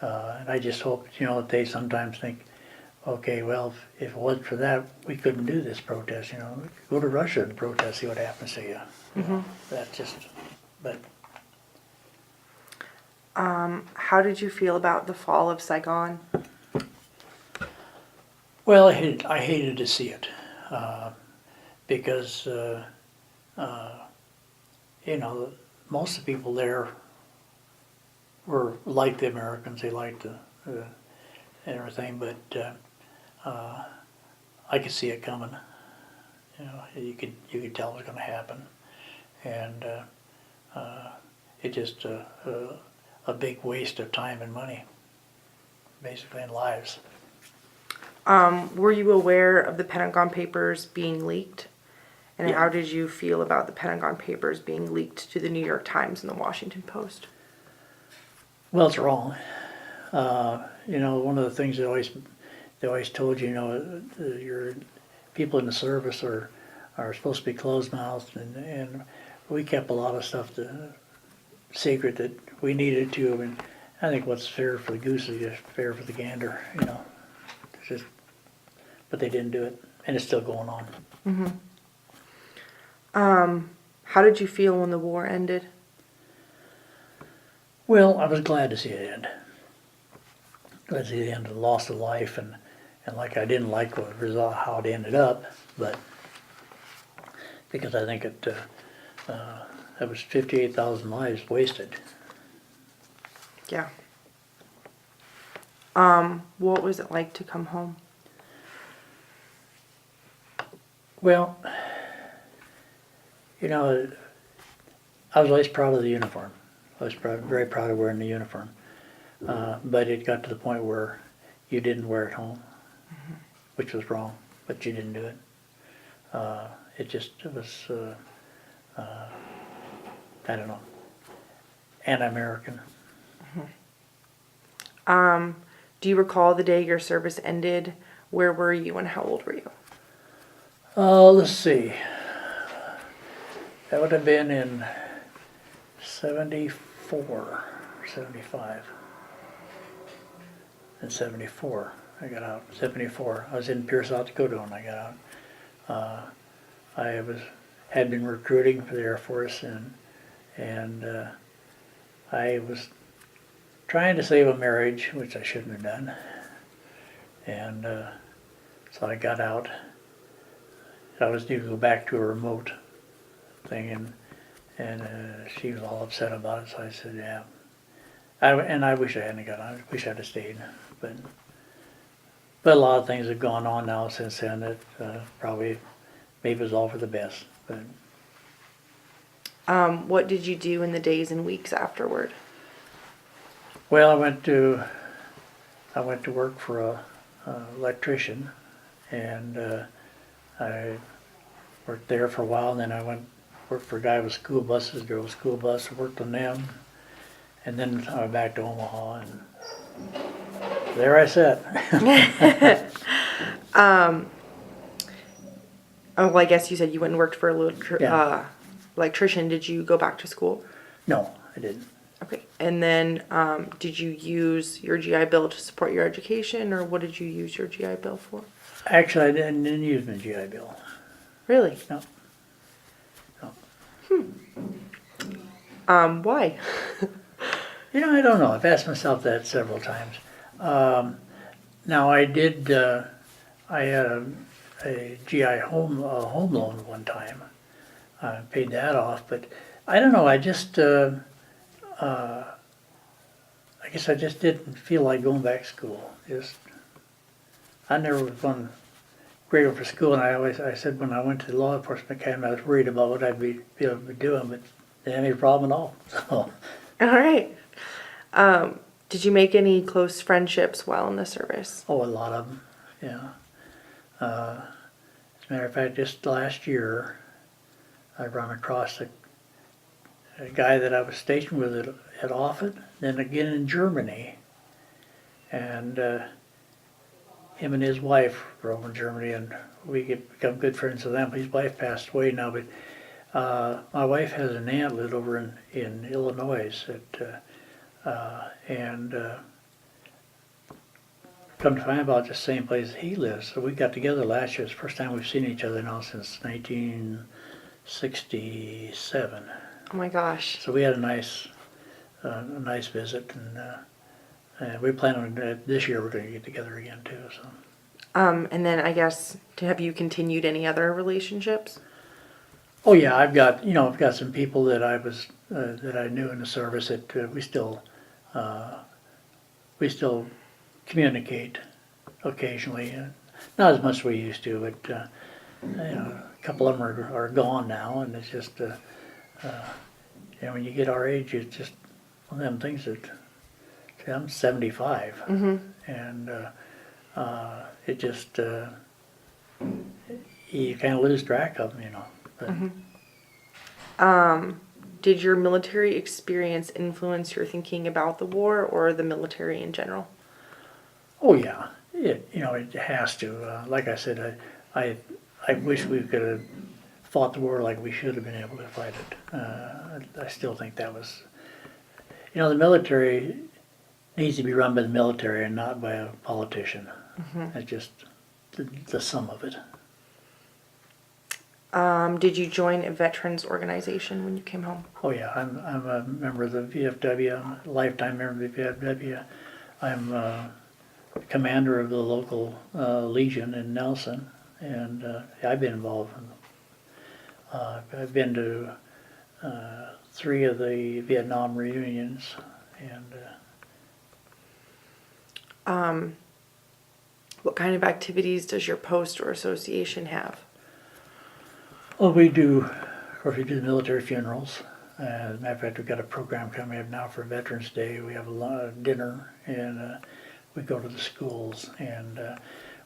and I just hope, that they sometimes think, okay, well, if it wasn't for that, we couldn't do this protest. Go to Russia and protest, see what happens to you. That's just, but. How did you feel about the fall of Saigon? Well, I hated to see it because, most of the people there were like the Americans. They liked the everything, but I could see it coming. You could tell it was going to happen, and it just a big waste of time and money, basically, and lives. Were you aware of the Pentagon Papers being leaked? And Yeah. how did you feel about the Pentagon Papers being leaked to the New York Times and the Washington Post? Well, it's wrong. One of the things they always told you, your people in the service are supposed to be closed-mouthed, and we kept a lot of stuff secret that we needed to. And I think what's fair for the goose is just fair for the gander. It's just, but they didn't do it, and it's still going on. How did you feel when the war ended? Well, I was glad to see it end. Glad to see the end of the loss of life, and like I didn't like what result how it ended up, but because I think that was 58,000 lives wasted. Yeah. What was it like to come home? Well, I was always proud of the uniform. I was very proud of wearing the uniform. But it got to the point where you didn't wear it home, which was wrong, but you didn't do it. It was, I don't know, anti-American. Do you recall the day your service ended? Where were you and how old were you? Oh, let's see. That would have been in 74, 75. In 74, I got out. 74, I was in Pierce, South Dakota when I got out. I had been recruiting for the Air Force, and I was trying to save a marriage, which I shouldn't have done. And so I got out. I was due to go back to a remote thing, and she was all upset about it. So I said, "Yeah." I wish I hadn't got out. I wish I'd have stayed, but a lot of things have gone on now since then that probably maybe it was all for the best. But What did you do in the days and weeks afterward? well, I went to work for a electrician, and I worked there for a while. And then I worked for a guy with school buses, drove a school bus, worked on them, and then I went back to Omaha, and there I sat. Oh, well, I guess you said you went and worked for a Yeah. electrician. Did you go back to school? No, I didn't. Okay. And then did you use your GI Bill to support your education, or what did you use your GI Bill for? Actually, I didn't use my GI Bill. Really? No. Why? I don't know. I've asked myself that several times. Now I did. I had a GI home loan one time. I paid that off, but I don't know. I just. I guess I just didn't feel like going back to school. I never was one grateful for school, and I said when I went to the law enforcement academy, I was worried about what I'd be able to be doing, but they didn't have any problem at all. So. All right. Did you make any close friendships while in the service? Oh, a lot of them, yeah. As a matter of fact, just last year, I run across a guy that I was stationed with at Offutt, then again in Germany. And him and his wife were over in Germany, and we become good friends with them. His wife passed away now, but my wife has an aunt lived over in Illinois, and come to find out, the same place he lives. So we got together last year. It's the first time we've seen each other now since 1967. Oh my gosh. So we had a nice visit, and we plan on this year we're going to get together again too. So. And then I guess, have you continued any other relationships? Oh yeah, I've got some people that that I knew in the service that we still communicate occasionally. Not as much as we used to, but a couple of them are gone now, and it's just when you get our age, it's just one of them things that. See, I'm 75, and it just you kind of lose track of them, But. Did your military experience influence your thinking about the war or the military in general? Oh yeah, it has to. Like I said, I wish we could have fought the war like we should have been able to fight it. I still think that was, the military needs to be run by the military and not by a politician. That's just the sum of it. Did you join a veterans organization when you came home? Oh yeah, I'm a member of the VFW, I'm a lifetime member of the VFW. I'm commander of the local Legion in Nelson, and I've been involved. I've been to 3 of the Vietnam reunions, and what kind of activities does your post or association have? well, we do the military funerals. As a matter of fact, we've got a program coming up now for Veterans Day. We have a dinner, and we go to the schools, and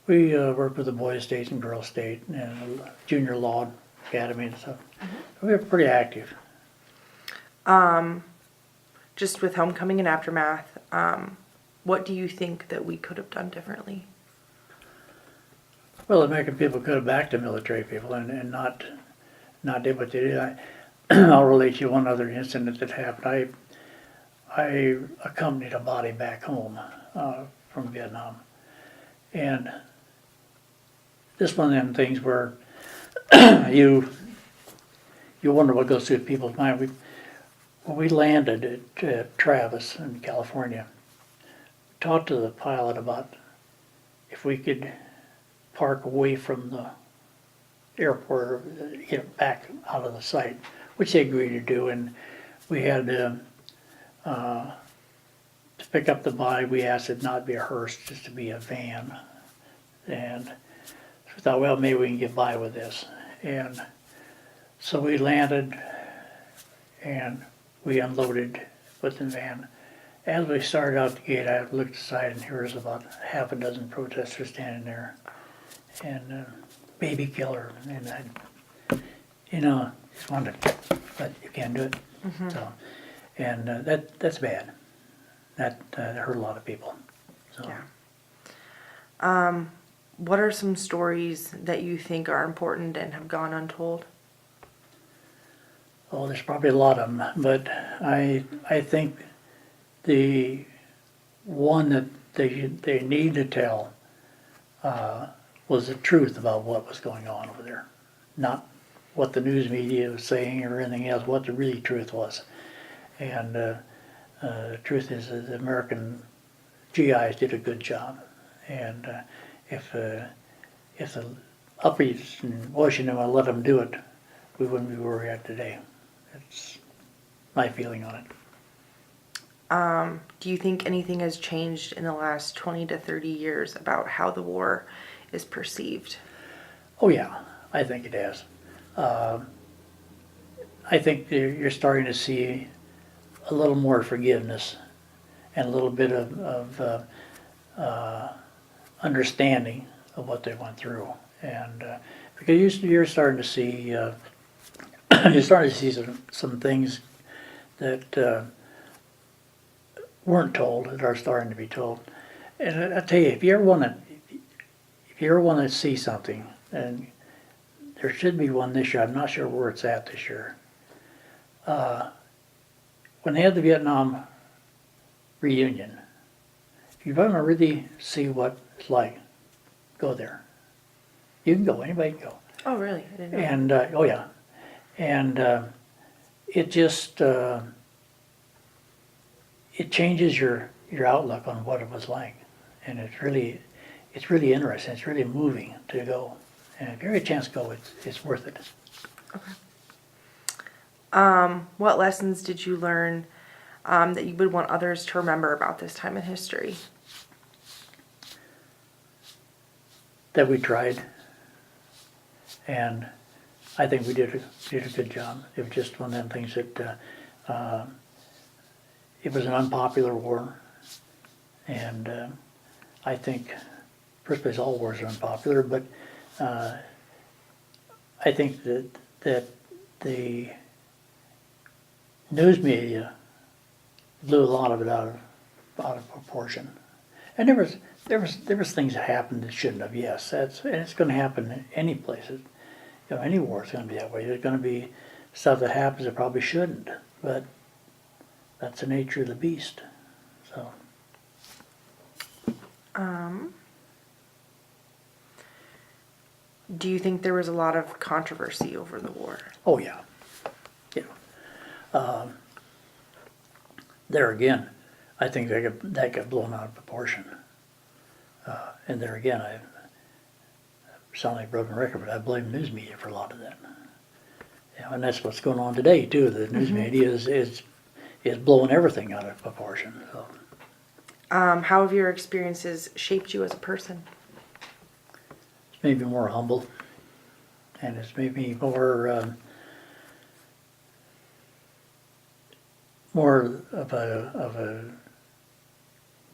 we work with the Boys State and Girls State and Junior Law Academy and stuff. We're pretty active. Just with homecoming and aftermath, what do you think that we could have done differently? Well, the American people could have backed the military people and not did what they did. I'll relate you one other incident that happened. I accompanied a body back home from Vietnam, and this one of them things where you wonder what goes through people's mind. When we landed at Travis in California, we talked to the pilot about if we could park away from the airport, get back out of the site, which they agreed to do. And we had to pick up the body. We asked it not to be a hearse, just to be a van. And we thought, well, maybe we can get by with this. And so we landed, and we unloaded with the van. As we started out the gate, I looked aside, and here was about half a dozen protesters standing there, and baby killer, and I, just wanted to, but you can't do it. So, and that's bad. That hurt a lot of people. So. Yeah. What are some stories that you think are important and have gone untold? Oh, there's probably a lot of them, but I think the one that they need to tell was the truth about what was going on over there, not what the news media was saying or anything else. What the really truth was, and the truth is that the American GIs did a good job, and if the uppies in Washington would let them do it, we wouldn't be where we're at today. That's my feeling on it. Do you think anything has changed in the last 20 to 30 years about how the war is perceived? Oh yeah, I think it has. I think you're starting to see a little more forgiveness and a little bit of understanding of what they went through. And because you're starting to see you're starting to see some things that weren't told that are starting to be told. And I tell you, if you ever want to see something, and there should be one this year. I'm not sure where it's at this year. When they had the Vietnam reunion, if you want to really see what it's like, go there. You can go. Anybody can go. Oh, really? I didn't know. And oh yeah, and it just it changes your outlook on what it was like, and it's really interesting. It's really moving to go, and if you have a chance to go, it's worth it. What lessons did you learn that you would want others to remember about this time in history? That we tried, and I think we did a good job. It was just one of them things that it was an unpopular war, and I think, first place, all wars are unpopular, but I think that the news media blew a lot of it out of proportion, and there was things that happened that shouldn't have. Yes, and it's going to happen any place. Any war is going to be that way. There's going to be stuff that happens that probably shouldn't, but that's the nature of the beast. So. Do you think there was a lot of controversy over the war? Oh yeah, there again, I think that got blown out of proportion. And there again, I sound like a broken record, but I blame news media for a lot of that. And that's what's going on today too. The news media is blowing everything out of proportion. So. How have your experiences shaped you as a person? It's made me more humble, and it's made me more of a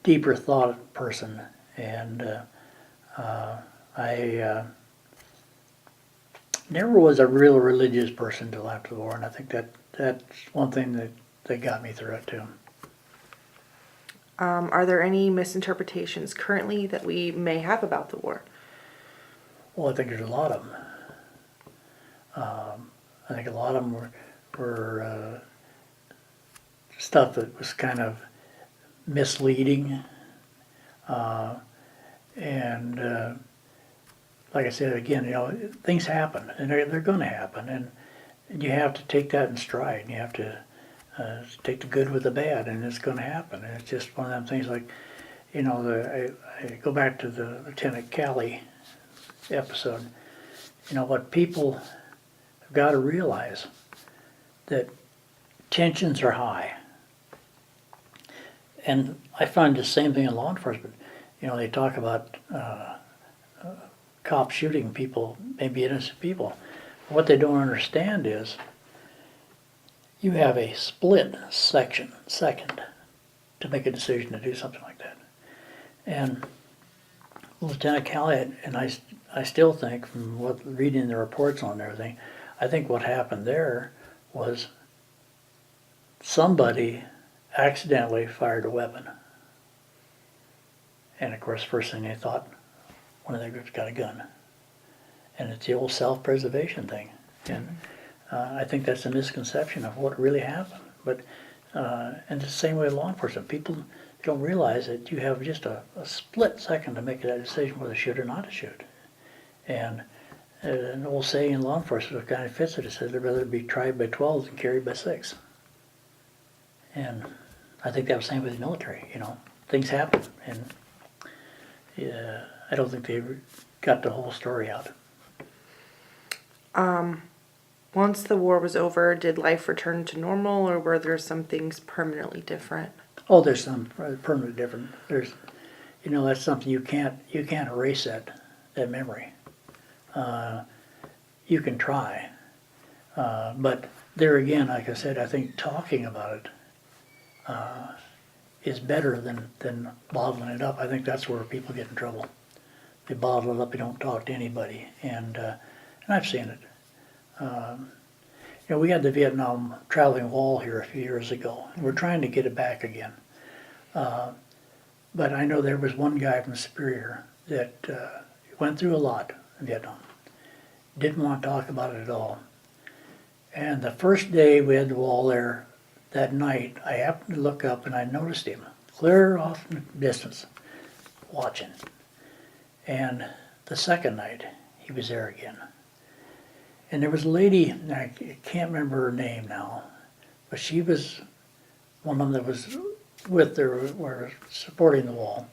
deeper thought person, and I never was a real religious person until after the war, and I think that's one thing that got me through it too. Are there any misinterpretations currently that we may have about the war? Well, I think there's a lot of them. I think a lot of them were stuff that was kind of misleading, and like I said again, things happen, and they're going to happen, and you have to take that in stride. And you have to take the good with the bad, and it's going to happen. And it's just one of them things like, I go back to the Lieutenant Calley episode. What people have got to realize, that tensions are high. And I find the same thing in law enforcement. They talk about cops shooting people, maybe innocent people. What they don't understand is you have a split second to make a decision to do something like that. And Lieutenant Calley, and I still think, from reading the reports on everything, I think what happened there was somebody accidentally fired a weapon. And of course, first thing they thought, one of their groups got a gun. And it's the old self-preservation thing. And I think that's a misconception of what really happened. But and the same way with law enforcement, people don't realize that you have just a split second to make that decision whether to shoot or not to shoot. And an old saying in law enforcement kind of fits it. It says they'd rather be tried by 12 than carried by 6. And I think that was the same with the military. Things happen, and I don't think they got the whole story out. Once the war was over, did life return to normal, or were there some things permanently different? Oh, there's some permanently different. There's, that's something you can't erase that memory. You can try, but there again, like I said, I think talking about it is better than bottling it up. I think that's where people get in trouble. They bottle it up, they don't talk to anybody, and I've seen it. You know, we had the Vietnam traveling wall here a few years ago, and we're trying to get it back again. But I know there was one guy from Superior that went through a lot in Vietnam. Didn't want to talk about it at all. And the first day we had the wall there, that night, I happened to look up and I noticed him clear off in the distance, watching. And the second night, he was there again. And there was a lady, and I can't remember her name now, but she was one of them that was with her, were supporting the wall.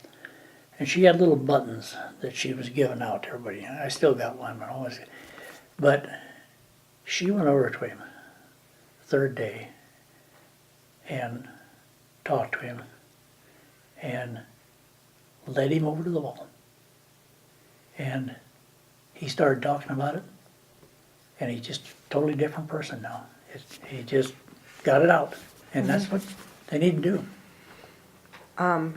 And she had little buttons that she was giving out to everybody. I still got one, but she went over to him the third day and talked to him and led him over to the wall. And he started talking about it, and he's just a totally different person now. He just got it out, and that's what they need to do.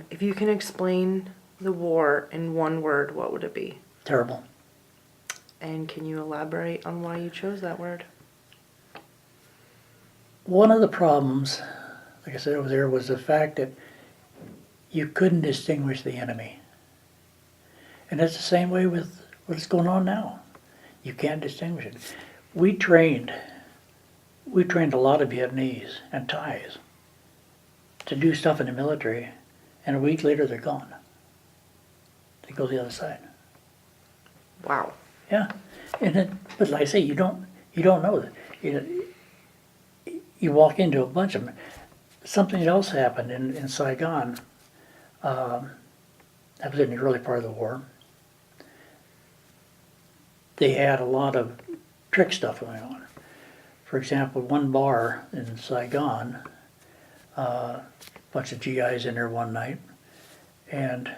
If you can explain the war in one word, what would it be? Terrible. And can you elaborate on why you chose that word? One of the problems, like I said over there, was the fact that you couldn't distinguish the enemy. And it's the same way with what's going on now. You can't distinguish it. We trained a lot of Vietnamese and Thais to do stuff in the military, and a week later they're gone. They go the other side. Wow. Yeah, but like I say, you don't know that. You walk into a bunch of them. Something else happened in Saigon. That was in the early part of the war. They had a lot of trick stuff going on. For example, one bar in Saigon, a bunch of GIs in there one night, and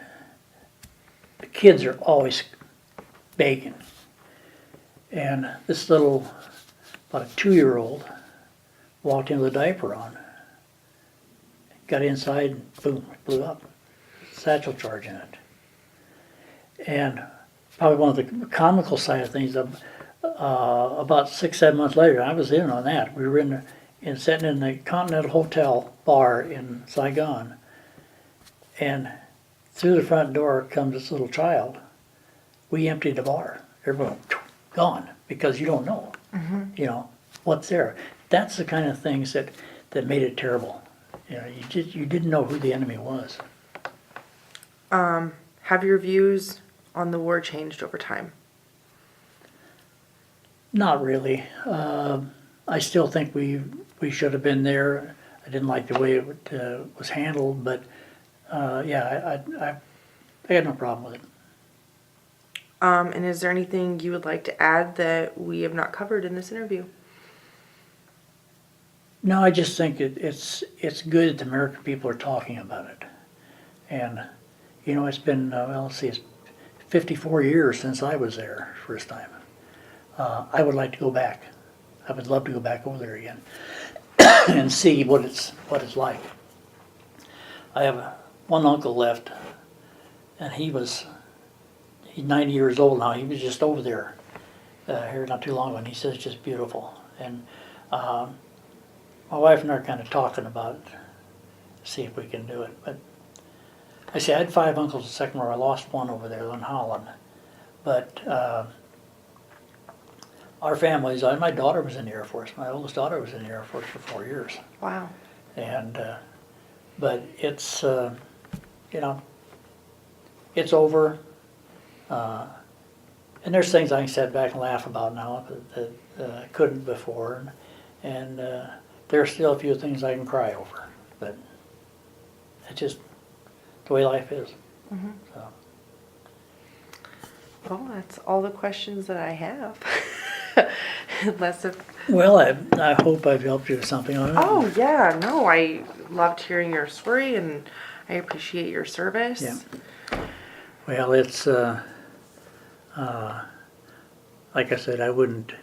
the kids are always begging. And this little, about a 2-year-old, walked in with a diaper on, got inside, and boom, blew up. Satchel charge in it. And probably one of the comical side of things, about 6-7 months later, I was in on that. We were sitting in the Continental Hotel bar in Saigon, and through the front door comes this little child. We emptied the bar. Everyone gone, because you don't know, what's there. That's the kind of things that made it terrible. You didn't know who the enemy was. Have your views on the war changed over time? Not really. I still think we should have been there. I didn't like the way it was handled, but yeah, I had no problem with it. And is there anything you would like to add that we have not covered in this interview? No, I just think it's good that the American people are talking about it. And, it's been, let's see, it's 54 years since I was there first time. I would like to go back. I would love to go back over there again and see what it's like. I have one uncle left, and he's 90 years old now. He was just over there here not too long ago, and he says it's just beautiful. And my wife and I are kind of talking about it, see if we can do it. But I say I had 5 uncles in the Second War. I lost one over there in Holland. But our families, my daughter was in the Air Force. My oldest daughter was in the Air Force for 4 years. Wow. And but it's it's over. And there's things I can sit back and laugh about now that I couldn't before, and there are still a few things I can cry over, but it's just the way life is. So. Well, that's all the questions that I have. Unless if... Well, I hope I've helped you with something on it. Oh, yeah, no, I loved hearing your story, and I appreciate your service. Yeah. Well, it's like I said, I wouldn't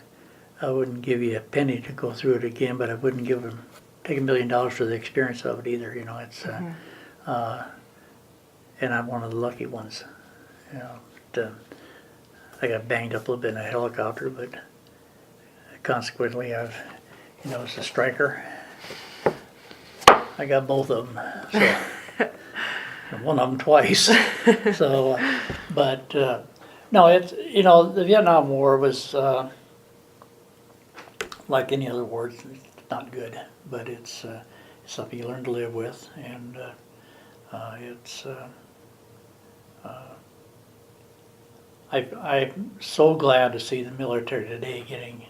give you a penny to go through it again, but I wouldn't take $1 million for the experience of it either. It's and I'm one of the lucky ones. You know, I got banged up a little bit in a helicopter, but consequently, as a striker, I got both of them. So, and one of them twice. So, but no, it's the Vietnam War was like any other war. It's not good, but it's something you learn to live with, and it's. I'm so glad to see the military today getting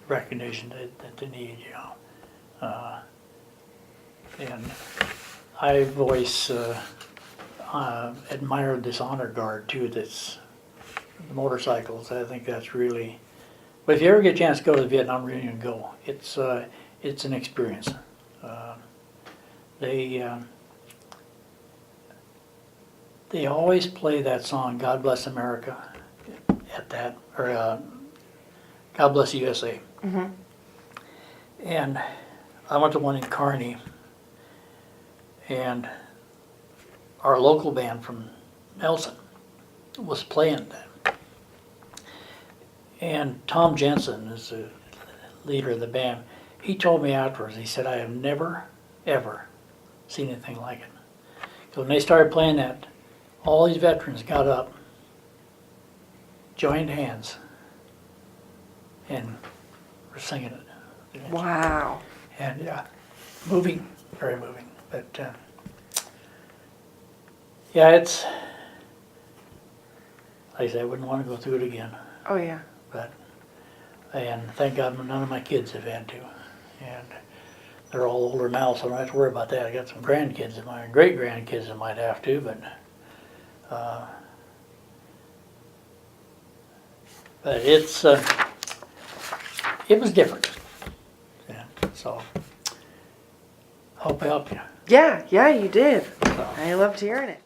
recognition that they need, and I've always admired this honor guard too. That's the motorcycles. I think that's really. But if you ever get a chance to go to the Vietnam reunion, go. It's an experience. They always play that song, God Bless America, at that, or God Bless USA. Mm-hmm. And I went to one in Kearney, and our local band from Nelson was playing that. And Tom Jensen is the leader of the band. He told me afterwards, he said, I have never, ever seen anything like it. So when they started playing that, all these veterans got up, joined hands, and were singing it. Wow. And yeah, moving, very moving. But yeah, it's, like I said, I wouldn't want to go through it again. Oh yeah. But, and thank God none of my kids have had to. And they're all older now, so I don't have to worry about that. I got some grandkids of mine, great grandkids that might have to, but it's it was different. Yeah, so hope I helped you. Yeah, you did. So. I loved hearing it.